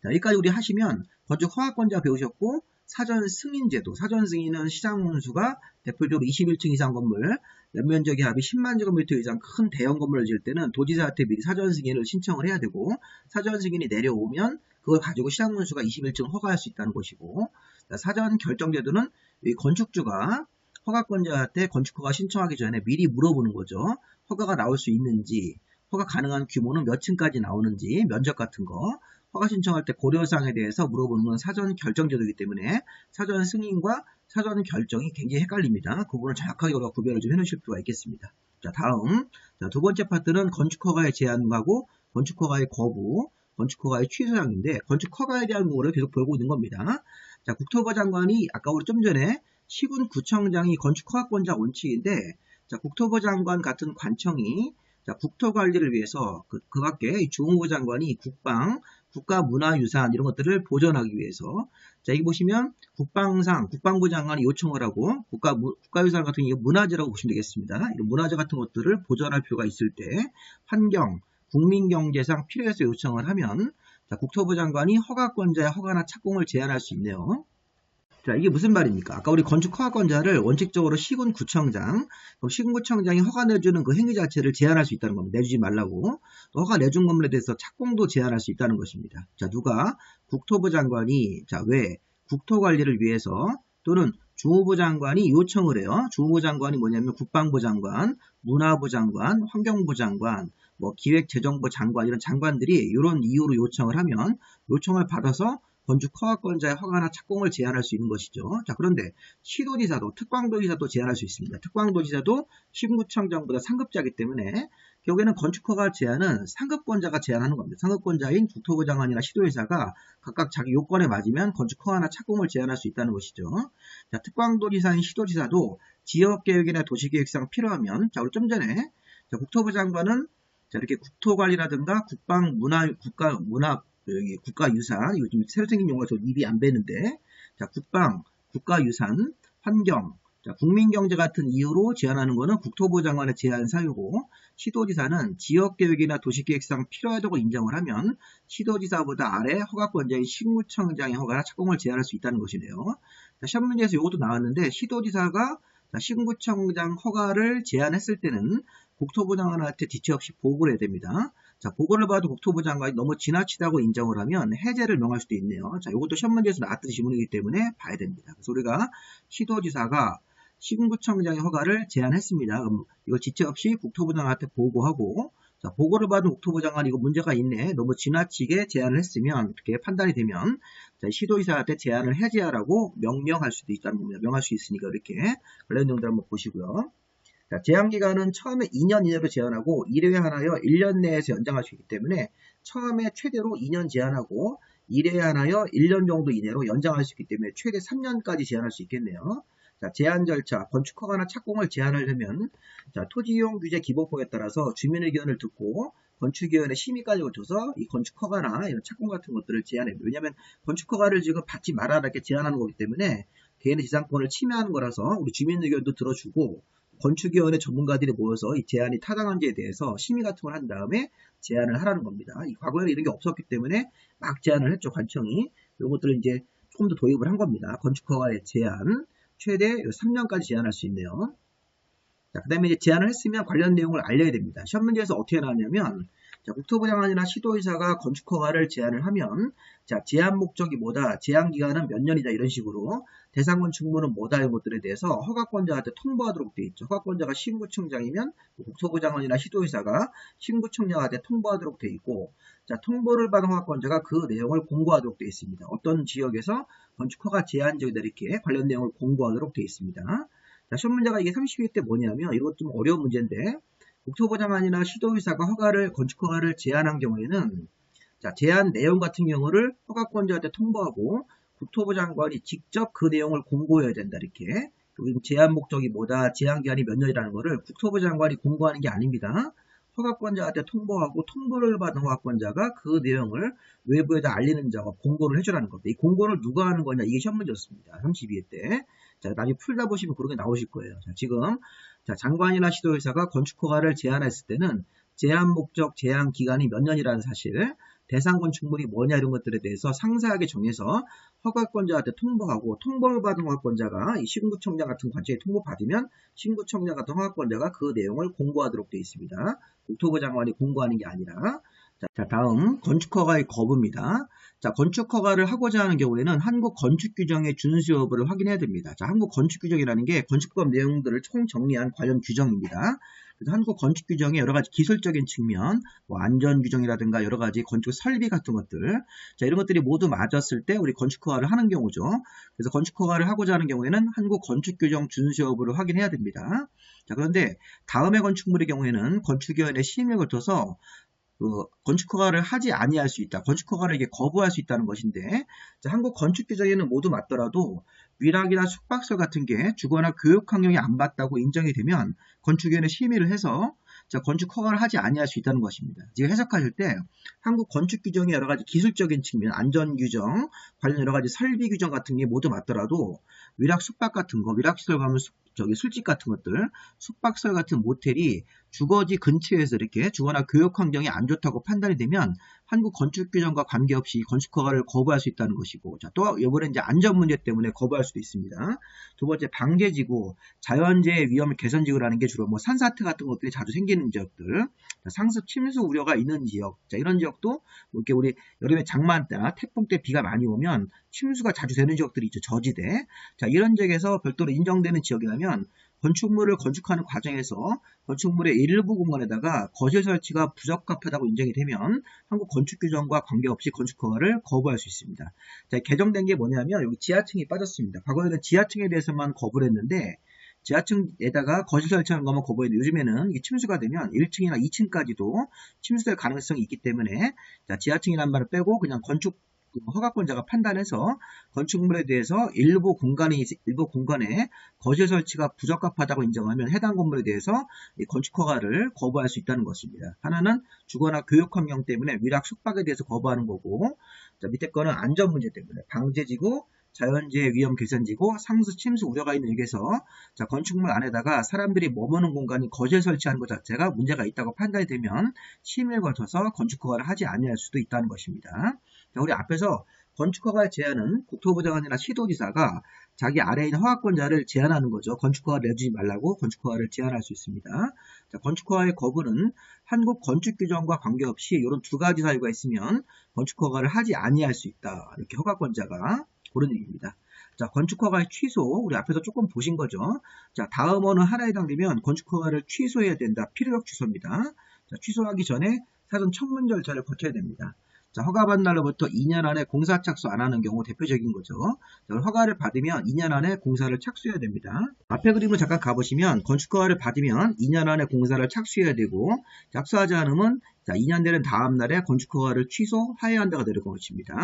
자, 여기까지 우리 하시면 건축허가권자 배우셨고, 사전 승인제도, 사전 승인은 시장 문수가 대표적으로 21층 이상 건물, 연면적이 합이 10만 제곱미터 이상 큰 대형 건물을 지을 때는 도지사한테 미리 사전 승인을 신청을 해야 되고, 사전 승인이 내려오면 그걸 가지고 시장 문수가 21층 허가할 수 있다는 것이고, 사전 결정제도는 이 건축주가 허가권자한테 건축허가 신청하기 전에 미리 물어보는 거죠. 허가가 나올 수 있는지, 허가 가능한 규모는 몇 층까지 나오는지, 면적 같은 거, 허가 신청할 때 고려사항에 대해서 물어보는 건 사전 결정제도이기 때문에 사전 승인과 사전 결정이 굉장히 헷갈립니다. 그거는 정확하게 우리가 구별을 좀 해놓으실 필요가 있겠습니다. 자, 다음. 자, 두 번째 파트는 건축허가의 제한하고 건축허가의 거부, 건축허가의 취소량인데, 건축허가에 대한 부분을 계속 배우고 있는 겁니다. 자, 국토부 장관이 아까 우리 좀 전에 시군구청장이 건축허가권자 원칙인데, 자, 국토부 장관 같은 관청이 자, 국토관리를 위해서 그 밖에 주무부 장관이 국방, 국가문화유산 이런 것들을 보존하기 위해서, 자, 여기 보시면 국방상 국방부 장관이 요청을 하고 국가유산 같은 게 문화재라고 보시면 되겠습니다. 이런 문화재 같은 것들을 보존할 필요가 있을 때 환경, 국민경제상 필요해서 요청을 하면, 자, 국토부 장관이 허가권자의 허가나 착공을 제한할 수 있네요. 자, 이게 무슨 말입니까? 아까 우리 건축허가권자를 원칙적으로 시군구청장, 시군구청장이 허가 내주는 그 행위 자체를 제한할 수 있다는 겁니다. 내주지 말라고. 또 허가 내준 건물에 대해서 착공도 제한할 수 있다는 것입니다. 자, 누가? 국토부 장관이, 자, 왜? 국토관리를 위해서 또는 주무부 장관이 요청을 해요. 주무부 장관이 뭐냐면 국방부 장관, 문화부 장관, 환경부 장관, 뭐 기획재정부 장관 이런 장관들이 이런 이유로 요청을 하면 요청을 받아서 건축허가권자의 허가나 착공을 제한할 수 있는 것이죠. 자, 그런데 시도지사도, 특광도지사도 제한할 수 있습니다. 특광도지사도 시군구청장보다 상급자이기 때문에 결국에는 건축허가 제한은 상급권자가 제한하는 겁니다. 상급권자인 국토부 장관이나 시도지사가 각각 자기 요건에 맞으면 건축허가나 착공을 제한할 수 있다는 것이죠. 자, 특광도지사인 시도지사도 지역계획이나 도시계획상 필요하면, 자, 우리 좀 전에 자, 국토부 장관은 자, 이렇게 국토관리라든가 국방, 여기 국가유산, 요즘 새로 생긴 용어가 저 입이 안 배는데, 자, 국방, 국가유산, 환경, 자, 국민경제 같은 이유로 제한하는 것은 국토부 장관의 제한 사유고, 시도지사는 지역계획이나 도시계획상 필요하다고 인정을 하면 시도지사보다 아래 허가권자인 시군구청장의 허가나 착공을 제한할 수 있다는 것이네요. 자, 시험 문제에서 이것도 나왔는데, 시도지사가 시군구청장 허가를 제한했을 때는 국토부 장관한테 지체 없이 보고를 해야 됩니다. 자, 보고를 봐도 국토부 장관이 너무 지나치다고 인정을 하면 해제를 명할 수도 있네요. 자, 이것도 시험 문제에서 나왔던 지문이기 때문에 봐야 됩니다. 그래서 우리가 시도지사가 시군구청장의 허가를 제한했습니다. 그럼 이거 지체 없이 국토부 장관한테 보고하고, 자, 보고를 받은 국토부 장관이 이거 문제가 있네, 너무 지나치게 제한을 했으면, 어떻게 판단이 되면, 자, 시도지사한테 제한을 해제하라고 명령할 수도 있다는 겁니다. 명할 수 있으니까 이렇게 관련 내용들 한번 보시고요. 자, 제한기간은 처음에 2년 이내로 제한하고 1회 하나여 1년 내에서 연장할 수 있기 때문에 처음에 최대로 2년 제한하고 1회 하나여 1년 정도 이내로 연장할 수 있기 때문에 최대 3년까지 제한할 수 있겠네요. 자, 제한 절차, 건축허가나 착공을 제한하려면, 자, 토지이용 규제 기본법에 따라서 주민 의견을 듣고 건축위원회 심의까지 거쳐서 이 건축허가나 이런 착공 같은 것들을 제한해요. 왜냐하면 건축허가를 지금 받지 말아라 이렇게 제한하는 거기 때문에 개인의 지상권을 침해하는 거라서 우리 주민 의견도 들어주고 건축위원회 전문가들이 모여서 이 제한이 타당한지에 대해서 심의 같은 걸 한 다음에 제한을 하라는 겁니다. 이 과거에는 이런 게 없었기 때문에 막 제한을 했죠, 관청이. 이런 것들을 이제 조금 더 도입을 한 겁니다. 건축허가의 제한, 최대 3년까지 제한할 수 있네요. 자, 그 다음에 이제 제한을 했으면 관련 내용을 알려야 됩니다. 시험 문제에서 어떻게 나왔냐면, 자, 국토부 장관이나 시도의사가 건축허가를 제안을 하면, 자, 제한 목적이 뭐다, 제한 기간은 몇 년이다, 이런 식으로 대상 건축물은 뭐다, 이런 것들에 대해서 허가권자한테 통보하도록 되어 있죠. 허가권자가 시군구청장이면 국토부 장관이나 시도의사가 시군구청장한테 통보하도록 되어 있고, 자, 통보를 받은 허가권자가 그 내용을 공고하도록 되어 있습니다. 어떤 지역에서 건축허가 제한 지역이다, 이렇게 관련 내용을 공고하도록 되어 있습니다. 자, 시험 문제가 이게 32회 때 뭐냐면, 이것 좀 어려운 문제인데, 국토부 장관이나 시도의사가 건축허가를 제안한 경우에는, 자, 제안 내용 같은 경우를 허가권자한테 통보하고 국토부 장관이 직접 그 내용을 공고해야 된다, 이렇게. 제안 목적이 뭐다, 제한 기한이 몇 년이라는 거를 국토부 장관이 공고하는 게 아닙니다. 허가권자한테 통보하고 통보를 받은 허가권자가 그 내용을 외부에다 알리는 작업, 공고를 해주라는 겁니다. 이 공고를 누가 하는 거냐, 이게 시험 문제였습니다. 32회 때. 자, 나중에 풀다 보시면 그런 게 나오실 거예요. 자, 지금, 자, 장관이나 시도의사가 건축허가를 제안했을 때는 제한 목적, 제한 기간이 몇 년이라는 사실, 대상 건축물이 뭐냐, 이런 것들에 대해서 상세하게 정해서 허가권자한테 통보하고, 통보를 받은 허가권자가 이 시군구청장 같은 관청에 통보받으면 시군구청장 같은 허가권자가 그 내용을 공고하도록 되어 있습니다. 국토부 장관이 공고하는 게 아니라. 자, 다음 건축허가의 거부입니다. 자, 건축허가를 하고자 하는 경우에는 한국 건축규정의 준수 여부를 확인해야 됩니다. 자, 한국 건축규정이라는 게 건축법 내용들을 총정리한 관련 규정입니다. 그래서 한국 건축규정의 여러 가지 기술적인 측면, 뭐 안전규정이라든가 여러 가지 건축 설비 같은 것들, 자, 이런 것들이 모두 맞았을 때 우리 건축허가를 하는 경우죠. 그래서 건축허가를 하고자 하는 경우에는 한국 건축규정 준수 여부를 확인해야 됩니다. 자, 그런데 다음의 건축물의 경우에는 건축위원회 심의에 거쳐서 건축허가를 하지 아니할 수 있다. 건축허가를 이게 거부할 수 있다는 것인데, 자, 한국 건축규정에는 모두 맞더라도 위락이나 숙박설 같은 게 주거나 교육 환경이 안 맞다고 인정이 되면 건축위원회 심의를 해서, 자, 건축허가를 하지 아니할 수 있다는 것입니다. 지금 해석하실 때 한국 건축규정의 여러 가지 기술적인 측면, 안전규정, 관련 여러 가지 설비규정 같은 게 모두 맞더라도 위락 숙박 같은 거, 위락시설 가면 술집 같은 것들, 숙박설 같은 모텔이 주거지 근처에서 이렇게 주거나 교육 환경이 안 좋다고 판단이 되면 한국 건축규정과 관계없이 건축허가를 거부할 수 있다는 것이고, 자, 또 이번에 이제 안전 문제 때문에 거부할 수도 있습니다. 두 번째, 방제지구, 자연재해 위험 개선지구라는 게 주로 뭐 산사태 같은 것들이 자주 생기는 지역들, 자, 상습 침수 우려가 있는 지역, 자, 이런 지역도 이렇게 우리 여름에 장마 때, 태풍 때 비가 많이 오면 침수가 자주 되는 지역들이 있죠. 저지대. 자, 이런 지역에서 별도로 인정되는 지역이라면 건축물을 건축하는 과정에서 건축물의 일부 공간에다가 거실 설치가 부적합하다고 인정이 되면 한국 건축규정과 관계없이 건축허가를 거부할 수 있습니다. 자, 개정된 게 뭐냐면 여기 지하층이 빠졌습니다. 과거에는 지하층에 대해서만 거부를 했는데 지하층에다가 거실 설치하는 것만 거부했는데 요즘에는 이게 침수가 되면 1층이나 2층까지도 침수될 가능성이 있기 때문에, 자, 지하층이라는 말을 빼고 그냥 허가권자가 판단해서 건축물에 대해서 일부 공간에 거실 설치가 부적합하다고 인정하면 해당 건물에 대해서 이 건축허가를 거부할 수 있다는 것입니다. 하나는 주거나 교육 환경 때문에 위락 숙박에 대해서 거부하는 거고, 자, 밑에 거는 안전 문제 때문에 방제지구, 자연재해 위험 개선지구, 상수 침수 우려가 있는 지역에서, 자, 건축물 안에다가 사람들이 머무는 공간이 거실 설치하는 것 자체가 문제가 있다고 판단이 되면 심의를 거쳐서 건축허가를 하지 아니할 수도 있다는 것입니다. 자, 우리 앞에서 건축허가 제안은 국토부 장관이나 시도지사가 자기 아래에 있는 허가권자를 제안하는 거죠. 건축허가를 내주지 말라고 건축허가를 제안할 수 있습니다. 자, 건축허가의 거부는 한국 건축규정과 관계없이 이런 두 가지 사유가 있으면 건축허가를 하지 아니할 수 있다. 이렇게 허가권자가 그런 얘기입니다. 자, 건축허가의 취소, 우리 앞에서 조금 보신 거죠. 자, 다음 어느 하나에 해당되면 건축허가를 취소해야 된다. 필요적 취소입니다. 자, 취소하기 전에 사전 청문 절차를 거쳐야 됩니다. 자, 허가받은 날로부터 2년 안에 공사 착수 안 하는 경우 대표적인 거죠. 자, 허가를 받으면 2년 안에 공사를 착수해야 됩니다. 앞에 그림을 잠깐 가보시면 건축허가를 받으면 2년 안에 공사를 착수해야 되고, 착수하지 않으면, 자, 2년 되는 다음 날에 건축허가를 취소해야 한다가 되는 것입니다.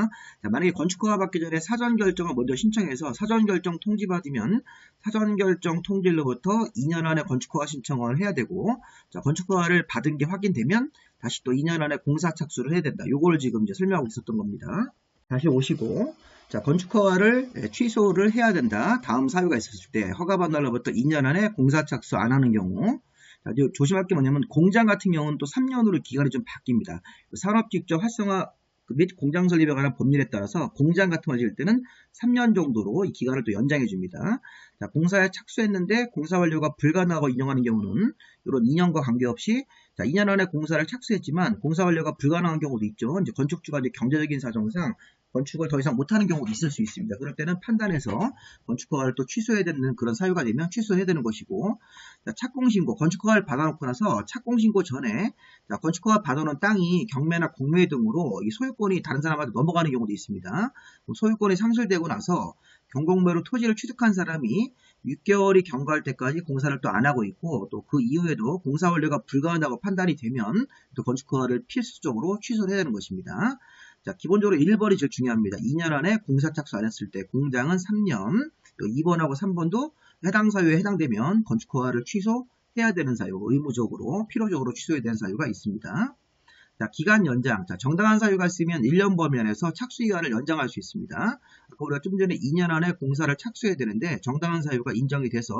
자, 만약에 건축허가 받기 전에 사전결정을 먼저 신청해서 사전결정 통지받으면 사전결정 통지로부터 2년 안에 건축허가 신청을 해야 되고, 자, 건축허가를 받은 게 확인되면 다시 또 2년 안에 공사 착수를 해야 된다. 요걸 지금 이제 설명하고 있었던 겁니다. 다시 오시고, 자, 건축허가를 취소를 해야 된다. 다음 사유가 있었을 때 허가받은 날로부터 2년 안에 공사 착수 안 하는 경우, 자, 조심할 게 뭐냐면 공장 같은 경우는 또 3년으로 기간이 좀 바뀝니다. 산업직접 활성화 및 공장 설립에 관한 법률에 따라서 공장 같은 걸 지을 때는 3년 정도로 이 기간을 또 연장해 줍니다. 자, 공사에 착수했는데 공사 완료가 불가능하고 인정하는 경우는 이런 2년과 관계없이 자, 2년 안에 공사를 착수했지만 공사 완료가 불가능한 경우도 있죠. 이제 건축주가 이제 경제적인 사정상 건축을 더 이상 못하는 경우도 있을 수 있습니다. 그럴 때는 판단해서 건축허가를 또 취소해야 되는 그런 사유가 되면 취소해야 되는 것이고, 자, 착공신고, 건축허가를 받아놓고 나서 착공신고 전에 자, 건축허가 받아놓은 땅이 경매나 공매 등으로 이 소유권이 다른 사람한테 넘어가는 경우도 있습니다. 소유권이 상실되고 나서 경공매로 토지를 취득한 사람이 6개월이 경과할 때까지 공사를 또 안 하고 있고, 또 그 이후에도 공사 완료가 불가능하다고 판단이 되면 또 건축허가를 필수적으로 취소를 해야 되는 것입니다. 자, 기본적으로 1번이 제일 중요합니다. 2년 안에 공사 착수 안 했을 때, 공장은 3년, 또 2번하고 3번도 해당 사유에 해당되면 건축허가를 취소해야 되는 사유, 의무적으로, 필요적으로 취소해야 되는 사유가 있습니다. 자, 기간 연장. 자, 정당한 사유가 있으면 1년 범위안에서 착수 기간을 연장할 수 있습니다. 아까 우리가 좀 전에 2년 안에 공사를 착수해야 되는데 정당한 사유가 인정이 돼서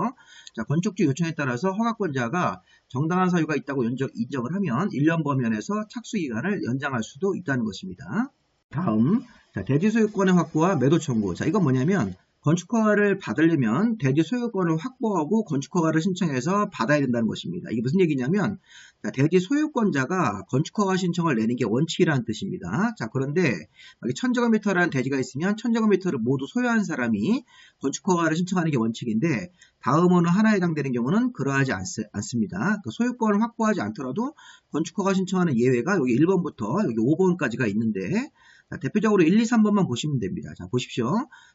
자, 건축주 요청에 따라서 허가권자가 정당한 사유가 있다고 인정을 하면 1년 범위안에서 착수 기간을 연장할 수도 있다는 것입니다. 다음, 자, 대지 소유권의 확보와 매도 청구. 자, 이건 뭐냐면 건축허가를 받으려면 대지 소유권을 확보하고 건축허가를 신청해서 받아야 된다는 것입니다. 이게 무슨 얘기냐면 대지 소유권자가 건축허가 신청을 내는 게 원칙이라는 뜻입니다. 자, 그런데 1000제곱미터라는 대지가 있으면 1000제곱미터를 모두 소유한 사람이 건축허가를 신청하는 게 원칙인데 다음 어느 하나에 해당되는 경우는 그러하지 않습니다. 그러니까 소유권을 확보하지 않더라도 건축허가 신청하는 예외가 여기 1번부터 여기 5번까지가 있는데 자, 대표적으로 1, 2, 3번만 보시면 됩니다. 자, 보십시오.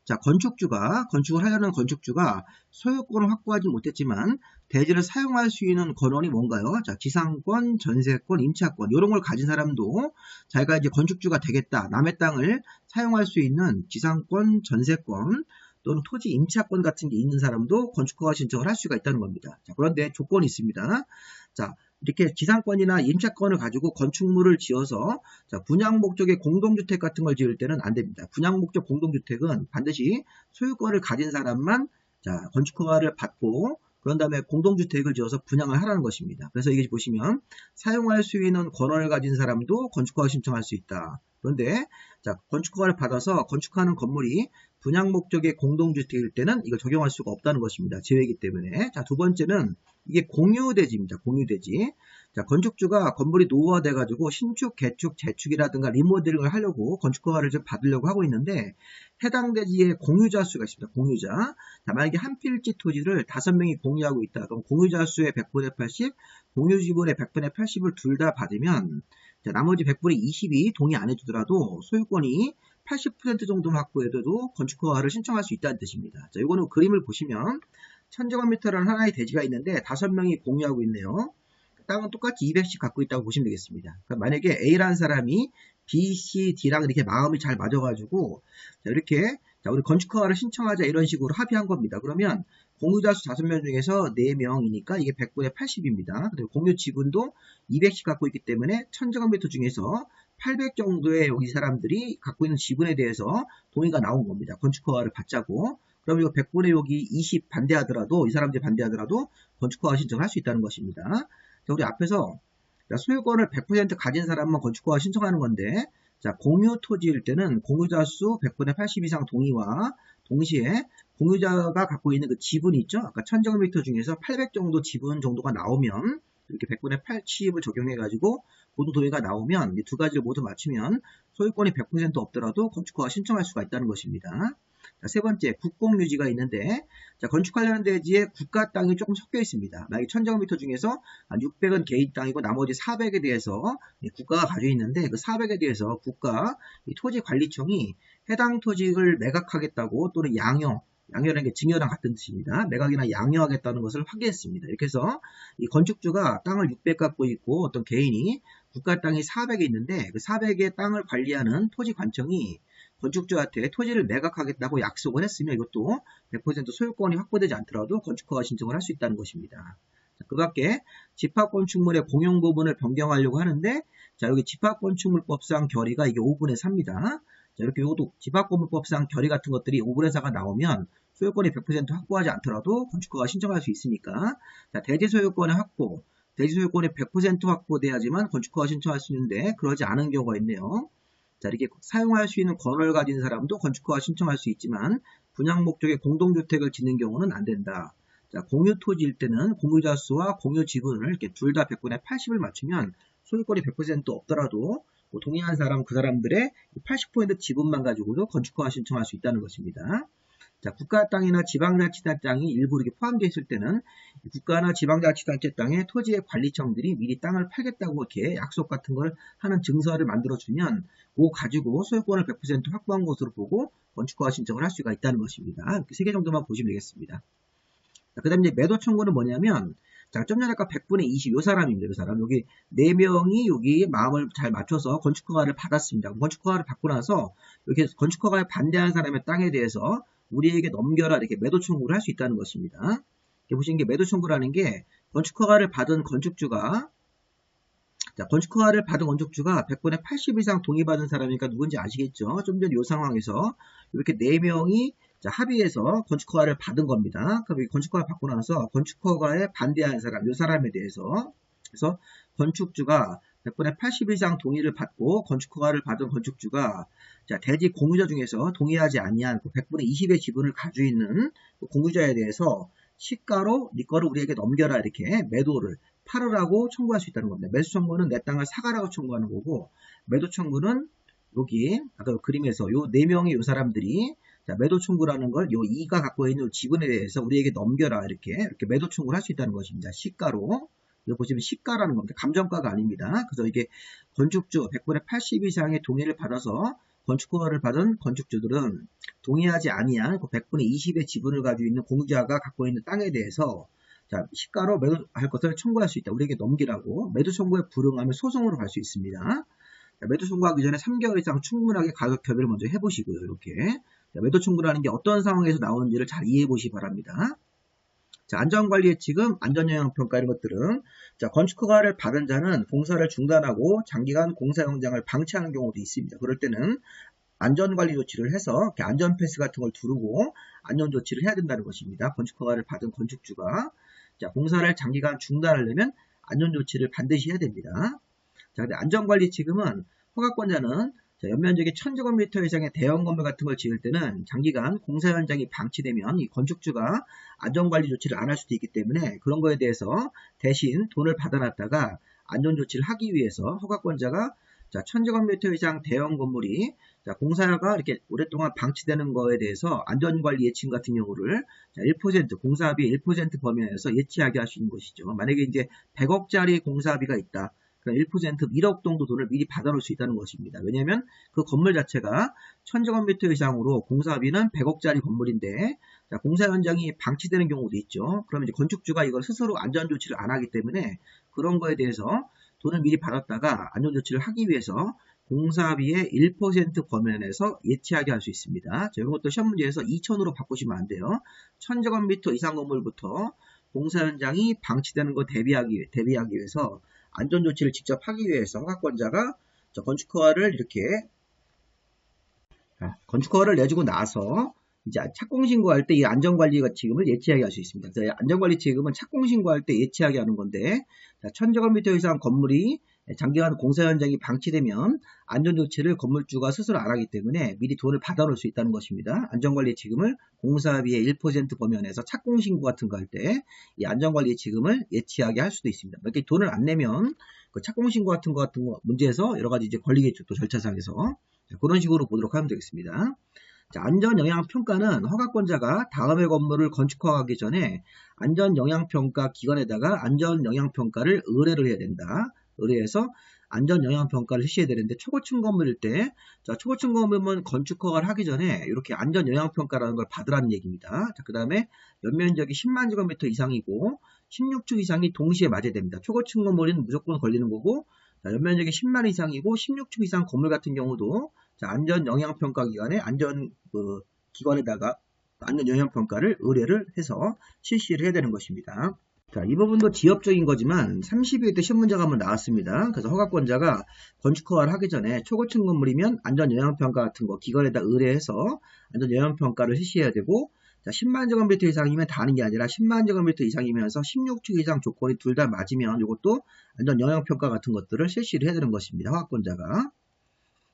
자, 건축을 하려는 건축주가 소유권을 확보하지 못했지만 대지를 사용할 수 있는 권한이 뭔가요? 자, 지상권, 전세권, 임차권 이런 걸 가진 사람도 자기가 이제 건축주가 되겠다. 남의 땅을 사용할 수 있는 지상권, 전세권 또는 토지 임차권 같은 게 있는 사람도 건축허가 신청을 할 수가 있다는 겁니다. 자, 그런데 조건이 있습니다. 자, 이렇게 지상권이나 임차권을 가지고 건축물을 지어서 자, 분양 목적의 공동주택 같은 걸 지을 때는 안 됩니다. 분양 목적 공동주택은 반드시 소유권을 가진 사람만 자, 건축허가를 받고 그런 다음에 공동주택을 지어서 분양을 하라는 것입니다. 그래서 이게 보시면 사용할 수 있는 권한을 가진 사람도 건축허가 신청할 수 있다. 그런데 자, 건축허가를 받아서 건축하는 건물이 분양 목적의 공동주택일 때는 이걸 적용할 수가 없다는 것입니다. 제외이기 때문에. 자, 두 번째는 이게 공유대지입니다. 공유대지. 자, 건축주가 건물이 노후화돼가지고 신축, 개축, 재축이라든가 리모델링을 하려고 건축허가를 좀 받으려고 하고 있는데 해당 대지에 공유자 수가 있습니다. 공유자. 자, 만약에 한 필지 토지를 5명이 공유하고 있다. 그럼 공유자 수의 100분의 80, 공유 지분의 100분의 80을 둘 다 받으면 자, 나머지 100분의 20이 동의 안 해주더라도 소유권이 80% 정도만 확보해도 건축허가를 신청할 수 있다는 뜻입니다. 자, 이거는 그림을 보시면 1000제곱미터라는 하나의 대지가 있는데 5명이 공유하고 있네요. 땅은 똑같이 200씩 갖고 있다고 보시면 되겠습니다. 그러니까 만약에 A라는 사람이 B, C, D랑 이렇게 마음이 잘 맞아가지고 자, 이렇게 자, 우리 건축허가를 신청하자 이런 식으로 합의한 겁니다. 그러면 공유자 수 5명 중에서 4명이니까 이게 100분의 80입니다. 그리고 공유 지분도 200씩 갖고 있기 때문에 1000제곱미터 중에서 800 정도의 여기 사람들이 갖고 있는 지분에 대해서 동의가 나온 겁니다. 건축허가를 받자고. 그럼 이거 100분의 여기 20 반대하더라도 이 사람들이 반대하더라도 건축허가 신청을 할 수 있다는 것입니다. 자, 우리 앞에서 소유권을 100% 가진 사람만 건축허가 신청하는 건데 자, 공유 토지일 때는 공유자 수 100분의 80 이상 동의와 동시에 공유자가 갖고 있는 그 지분이 있죠. 아까 1000제곱미터 중에서 800 정도 지분 정도가 나오면 이렇게 100분의 80을 적용해가지고 모두 동의가 나오면 이 두 가지를 모두 맞추면 소유권이 100% 없더라도 건축허가 신청할 수가 있다는 것입니다. 자, 세 번째, 국공유지가 있는데 자, 건축하려는 대지에 국가 땅이 조금 섞여 있습니다. 만약에 1000제곱미터 중에서 600은 개인 땅이고 나머지 400에 대해서 국가가 가지고 있는데 그 400에 대해서 국가 토지관리청이 해당 토지를 매각하겠다고 또는 양여라는 게 증여랑 같은 뜻입니다. 매각이나 양여하겠다는 것을 확인했습니다. 이렇게 해서 이 건축주가 땅을 600 갖고 있고 어떤 개인이 국가 땅이 400에 있는데 그 400의 땅을 관리하는 토지관청이 건축주한테 토지를 매각하겠다고 약속을 했으면 이것도 100% 소유권이 확보되지 않더라도 건축허가 신청을 할 수 있다는 것입니다. 자, 그 밖에 집합건축물의 공용 부분을 변경하려고 하는데 자, 여기 집합건축물법상 결의가 이게 5분의 4입니다. 자, 이렇게 이것도 집합건물법상 결의 같은 것들이 5분의 4가 나오면 소유권이 100% 확보하지 않더라도 건축허가 신청할 수 있으니까 자, 대지소유권의 확보, 대지소유권이 100% 확보돼야지만 건축허가 신청할 수 있는데 그러지 않은 경우가 있네요. 자, 이렇게 사용할 수 있는 권한을 가진 사람도 건축허가 신청할 수 있지만 분양 목적의 공동주택을 짓는 경우는 안 된다. 자, 공유 토지일 때는 공유자 수와 공유 지분을 이렇게 둘 다 100분의 80을 맞추면 소유권이 100% 없더라도 뭐 동의한 사람 그 사람들의 80% 지분만 가지고도 건축허가 신청할 수 있다는 것입니다. 자, 국가 땅이나 지방자치단 땅이 일부 이렇게 포함되어 있을 때는 국가나 지방자치단체 땅의 토지의 관리청들이 미리 땅을 팔겠다고 이렇게 약속 같은 걸 하는 증서를 만들어주면 그거 가지고 소유권을 100% 확보한 것으로 보고 건축허가 신청을 할 수가 있다는 것입니다. 이렇게 3개 정도만 보시면 되겠습니다. 그 다음에 이제 매도 청구는 뭐냐면, 자, 좀 전에 아까 100분의 20, 요 사람입니다. 요 사람. 여기 4명이 여기 마음을 잘 맞춰서 건축허가를 받았습니다. 건축허가를 받고 나서, 이렇게 건축허가에 반대하는 사람의 땅에 대해서 우리에게 넘겨라, 이렇게 매도 청구를 할 수 있다는 것입니다. 이렇게 보시는 게 매도 청구라는 게, 건축허가를 받은 건축주가, 자, 건축허가를 받은 건축주가 100분의 80 이상 동의받은 사람이니까 누군지 아시겠죠? 좀 전에 이 상황에서 이렇게 4명이 자, 합의해서 건축허가를 받은 겁니다. 그럼 이 건축허가를 받고 나서 건축허가에 반대하는 사람, 이 사람에 대해서 그래서 건축주가 100분의 80 이상 동의를 받고 건축허가를 받은 건축주가 자, 대지 공유자 중에서 동의하지 아니한 100분의 20의 지분을 가지고 있는 그 공유자에 대해서 시가로 네 거를 우리에게 넘겨라 이렇게 매도를 팔으라고 청구할 수 있다는 겁니다. 매수 청구는 내 땅을 사가라고 청구하는 거고 매도 청구는 여기 아까 그림에서 요 4명의 요 사람들이 자, 매도 청구라는 걸 요 2가 갖고 있는 지분에 대해서 우리에게 넘겨라 이렇게 매도 청구를 할 수 있다는 것입니다. 시가로 이거 보시면 시가라는 겁니다. 감정가가 아닙니다. 그래서 이게 건축주 100분의 80 이상의 동의를 받아서 건축허가를 받은 건축주들은 동의하지 아니한 그 100분의 20의 지분을 가지고 있는 공유자가 갖고 있는 땅에 대해서 자, 시가로 매도할 것을 청구할 수 있다. 우리에게 넘기라고 매도 청구에 불응하면 소송으로 갈 수 있습니다. 자, 매도 청구하기 전에 3개월 이상 충분하게 가격 협의를 먼저 해보시고요. 이렇게 자, 매도 청구라는 게 어떤 상황에서 나오는지를 잘 이해해 보시기 바랍니다. 자, 안전관리 예치금, 안전영향평가 이런 것들은 자, 건축허가를 받은 자는 공사를 중단하고 장기간 공사 현장을 방치하는 경우도 있습니다. 그럴 때는 안전관리 조치를 해서 안전패스 같은 걸 두르고 안전조치를 해야 된다는 것입니다. 건축허가를 받은 건축주가 자, 공사를 장기간 중단하려면 안전조치를 반드시 해야 됩니다. 자, 근데 안전관리 예치금은 허가권자는 자, 연면적이 1000제곱미터 이상의 대형 건물 같은 걸 지을 때는 장기간 공사 현장이 방치되면 이 건축주가 안전관리 조치를 안 할 수도 있기 때문에 그런 거에 대해서 대신 돈을 받아놨다가 안전조치를 하기 위해서 허가권자가 자, 1000제곱미터 이상 대형 건물이 자, 공사가 이렇게 오랫동안 방치되는 거에 대해서 안전관리 예치금 같은 경우를 자, 1% 공사비 1% 범위 내에서 예치하게 할 수 있는 것이죠. 만약에 이제 100억짜리 공사비가 있다. 그럼 1% 1억 정도 돈을 미리 받아놓을 수 있다는 것입니다. 왜냐하면 그 건물 자체가 1000제곱미터 이상으로 공사비는 100억짜리 건물인데 자, 공사 현장이 방치되는 경우도 있죠. 그러면 이제 건축주가 이걸 스스로 안전조치를 안 하기 때문에 그런 거에 대해서 돈을 미리 받았다가 안전조치를 하기 위해서 공사비의 1% 범위 내에서 예치하게 할 수 있습니다. 자, 이런 것도 시험 문제에서 2000으로 바꾸시면 안 돼요. 1000제곱미터 이상 건물부터 공사 현장이 방치되는 거 대비하기 위해서 안전조치를 직접 하기 위해서 허가권자가 건축허가를 이렇게 건축허가를 내주고 나서 이제 착공신고할 때 이 안전관리지금을 예치하게 할 수 있습니다. 그래서 안전관리지금은 착공신고할 때 예치하게 하는 건데 1000제곱미터 이상 건물이 장기간 공사 현장이 방치되면 안전조치를 건물주가 스스로 안 하기 때문에 미리 돈을 받아놓을 수 있다는 것입니다. 안전관리지금을 공사비의 1% 범위 안에서 착공신고 같은 거 할 때 이 안전관리지금을 예치하게 할 수도 있습니다. 이렇게 돈을 안 내면 그 착공신고 같은 거 문제에서 여러 가지 이제 걸리겠죠. 또 절차상에서. 그런 식으로 보도록 하면 되겠습니다. 자, 안전영향평가는 허가권자가 다음의 건물을 건축허가하기 전에 안전영향평가 기관에다가 안전영향평가를 의뢰를 해야 된다. 의뢰해서 안전영향평가를 실시해야 되는데 초고층 건물일 때 자, 초고층 건물은 건축허가를 하기 전에 이렇게 안전영향평가라는 걸 받으라는 얘기입니다. 자, 그 다음에 연면적이 10만 제곱미터 이상이고 16층 이상이 동시에 맞아야 됩니다. 초고층 건물은 무조건 걸리는 거고 자, 연면적이 10만 이상이고 16층 이상 건물 같은 경우도 자, 안전영향평가 기관에 기관에다가 안전영향평가를 의뢰를 해서 실시를 해야 되는 것입니다. 자, 이 부분도 지엽적인 거지만 32회 때 시험 문제가 한번 나왔습니다. 그래서 허가권자가 건축허가를 하기 전에 초고층 건물이면 안전영향평가 같은 거 기관에다 의뢰해서 안전영향평가를 실시해야 되고 자, 10만 제곱미터 이상이면 다 하는 게 아니라 10만 제곱미터 이상이면서 16층 이상 조건이 둘 다 맞으면 이것도 안전영향평가 같은 것들을 실시를 해야 되는 것입니다. 허가권자가.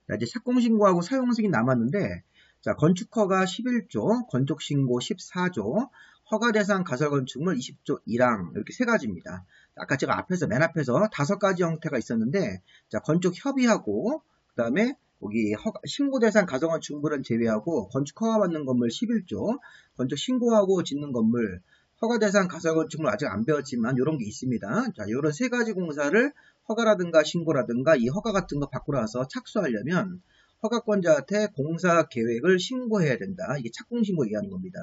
자, 이제 착공신고하고 사용승인 남았는데 자, 건축허가 11조, 건축신고 14조, 허가 대상 가설 건축물 20조 1항 이렇게 세 가지입니다. 아까 제가 맨 앞에서 5가지 형태가 있었는데, 자, 건축 협의하고, 그 다음에 여기 신고 대상 가설 건축물은 제외하고 건축 허가 받는 건물 11조, 건축 신고하고 짓는 건물, 허가 대상 가설 건축물 아직 안 배웠지만 이런 게 있습니다. 자, 이런 세 가지 공사를 허가라든가 신고라든가 이 허가 같은 거 받고 나서 착수하려면 허가권자한테 공사 계획을 신고해야 된다. 이게 착공신고 얘기하는 겁니다.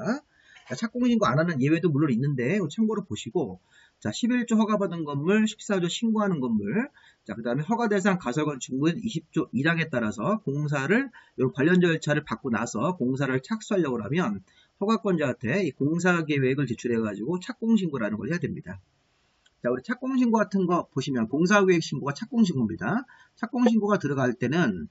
자, 착공신고 안 하는 예외도 물론 있는데 참고로 보시고, 자, 11조 허가받은 건물, 14조 신고하는 건물, 자, 그 다음에 허가대상 가설건축물 20조 1항에 따라서 공사를, 이 관련 절차를 받고 나서 공사를 착수하려고 하면 허가권자한테 이 공사 계획을 제출해가지고 착공신고라는 걸 해야 됩니다. 자, 우리 착공신고 같은 거 보시면 공사계획 신고가 착공신고입니다. 착공신고가 들어갈 때는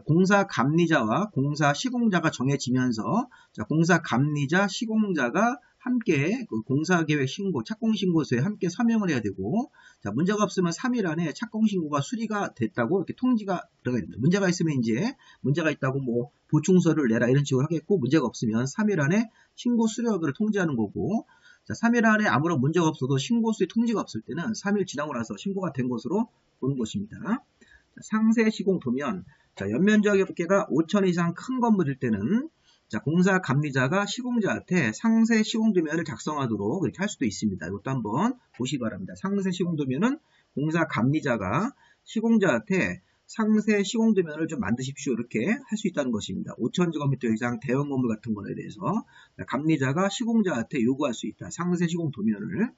공사 감리자와 공사 시공자가 정해지면서, 자, 공사 감리자, 시공자가 함께 그 공사계획 신고, 착공신고서에 함께 서명을 해야 되고, 자, 문제가 없으면 3일 안에 착공신고가 수리가 됐다고 이렇게 통지가 들어가야 됩니다. 문제가 있으면 이제 문제가 있다고 뭐 보충서를 내라 이런 식으로 하겠고, 문제가 없으면 3일 안에 신고 수리 여부를 통지하는 거고, 자, 3일 안에 아무런 문제가 없어도 신고 수리 통지가 없을 때는 3일 지나고 나서 신고가 된 것으로 보는 것입니다. 자, 상세 시공 도면, 자, 연면적의 두께가 5천 이상 큰 건물일 때는, 자, 공사 감리자가 시공자한테 상세 시공도면을 작성하도록 이렇게 할 수도 있습니다. 이것도 한번 보시기 바랍니다. 상세 시공도면은 공사 감리자가 시공자한테 상세 시공도면을 좀 만드십시오. 이렇게 할 수 있다는 것입니다. 5,000제곱미터 이상 대형 건물 같은 거에 대해서 감리자가 시공자한테 요구할 수 있다. 상세 시공도면을.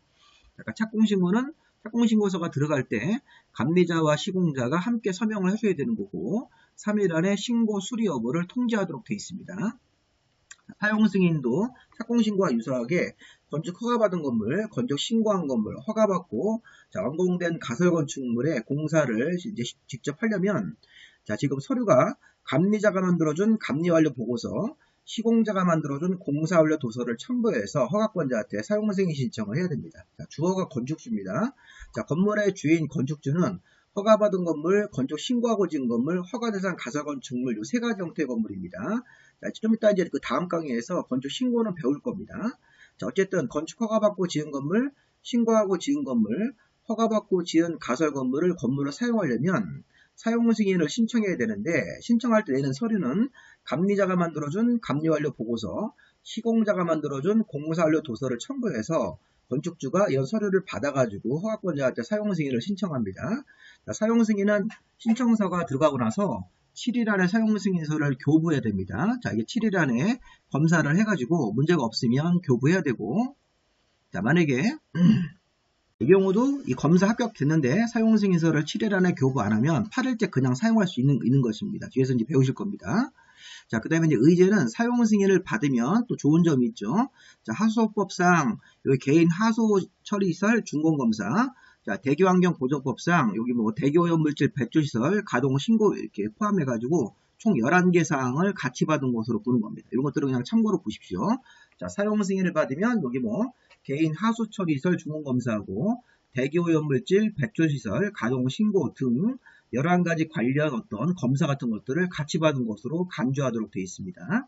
착공신고는 착공신고서가 들어갈 때 감리자와 시공자가 함께 서명을 해줘야 되는 거고, 3일 안에 신고 수리 여부를 통지하도록 되어 있습니다. 사용 승인도 착공신고와 유사하게 건축 허가받은 건물, 건축 신고한 건물, 허가받고, 자, 완공된 가설 건축물의 공사를 이제 직접 하려면, 자, 지금 서류가 감리자가 만들어준 감리완료 보고서, 시공자가 만들어준 공사완료 도서를 첨부해서 허가권자한테 사용승인 신청을 해야 됩니다. 자, 주어가 건축주입니다. 자, 건물의 주인 건축주는 허가받은 건물, 건축 신고하고 지은 건물, 허가대상 가설 건축물 이 세 가지 형태의 건물입니다. 자, 좀 이따 이제 그 다음 강의에서 건축 신고는 배울 겁니다. 자, 어쨌든 건축 허가받고 지은 건물, 신고하고 지은 건물, 허가받고 지은 가설 건물을 사용하려면 사용 승인을 신청해야 되는데, 신청할 때 내는 서류는 감리자가 만들어준 감리완료 보고서, 시공자가 만들어준 공사완료 도서를 첨부해서 건축주가 이런 서류를 받아가지고 허가권자한테 사용 승인을 신청합니다. 자, 사용 승인은 신청서가 들어가고 나서 7일 안에 사용 승인서를 교부해야 됩니다. 자, 이게 7일 안에 검사를 해가지고 문제가 없으면 교부해야 되고, 자, 만약에 이 경우도 이 검사 합격됐는데 사용 승인서를 7일 안에 교부 안 하면 8일째 그냥 사용할 수 있는 것입니다. 뒤에서 이제 배우실 겁니다. 자, 그 다음에 이제 의제는 사용 승인을 받으면 또 좋은 점이 있죠. 자, 하수법상 여기 개인 하수 처리시설 준공검사, 자, 대기환경 보존법상 여기 뭐 대기오염물질 배출시설 가동 신고 이렇게 포함해가지고 총 11개 사항을 같이 받은 것으로 보는 겁니다. 이런 것들은 그냥 참고로 보십시오. 자, 사용 승인을 받으면 여기 뭐 개인 하수 처리시설 준공검사하고 대기오염물질 배출시설 가동 신고 등 11가지 관련 어떤 검사 같은 것들을 같이 받은 것으로 간주하도록 되어 있습니다.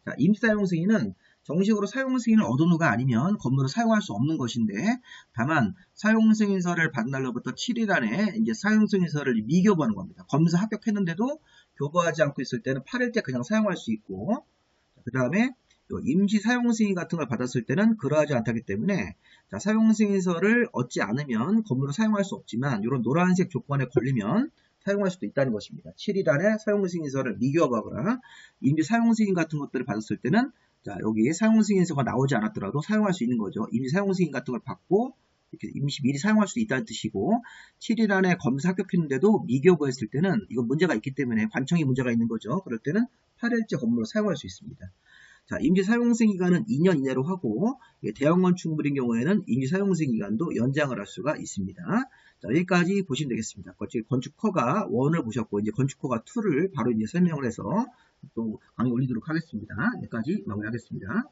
자, 임시사용 승인은 정식으로 사용 승인을 얻은 후가 아니면 건물을 사용할 수 없는 것인데, 다만 사용 승인서를 받은 날로부터 7일 안에 이제 사용 승인서를 미교부하는 겁니다. 검사 합격했는데도 교부하지 않고 있을 때는 8일째 그냥 사용할 수 있고, 그 다음에 임시 사용 승인 같은 걸 받았을 때는 그러하지 않다기 때문에, 자, 사용 승인서를 얻지 않으면 건물을 사용할 수 없지만 이런 노란색 조건에 걸리면 사용할 수도 있다는 것입니다. 7일 안에 사용 승인서를 미교부하거나 임시 사용 승인 같은 것들을 받았을 때는, 자, 여기 사용 승인서가 나오지 않았더라도 사용할 수 있는 거죠. 임시 사용 승인 같은 걸 받고 이렇게 임시 미리 사용할 수 있다는 뜻이고, 7일 안에 검사 합격했는데도 미교부했을 때는 이건 문제가 있기 때문에 관청이 문제가 있는 거죠. 그럴 때는 8일째 건물을 사용할 수 있습니다. 자, 임시 사용승 기간은 2년 이내로 하고, 대형 건축물인 경우에는 임시 사용승 기간도 연장을 할 수가 있습니다. 자, 여기까지 보시면 되겠습니다. 건축 허가 1을 보셨고, 이제 건축 허가 2를 바로 이제 설명을 해서 또 강의 올리도록 하겠습니다. 여기까지 마무리하겠습니다.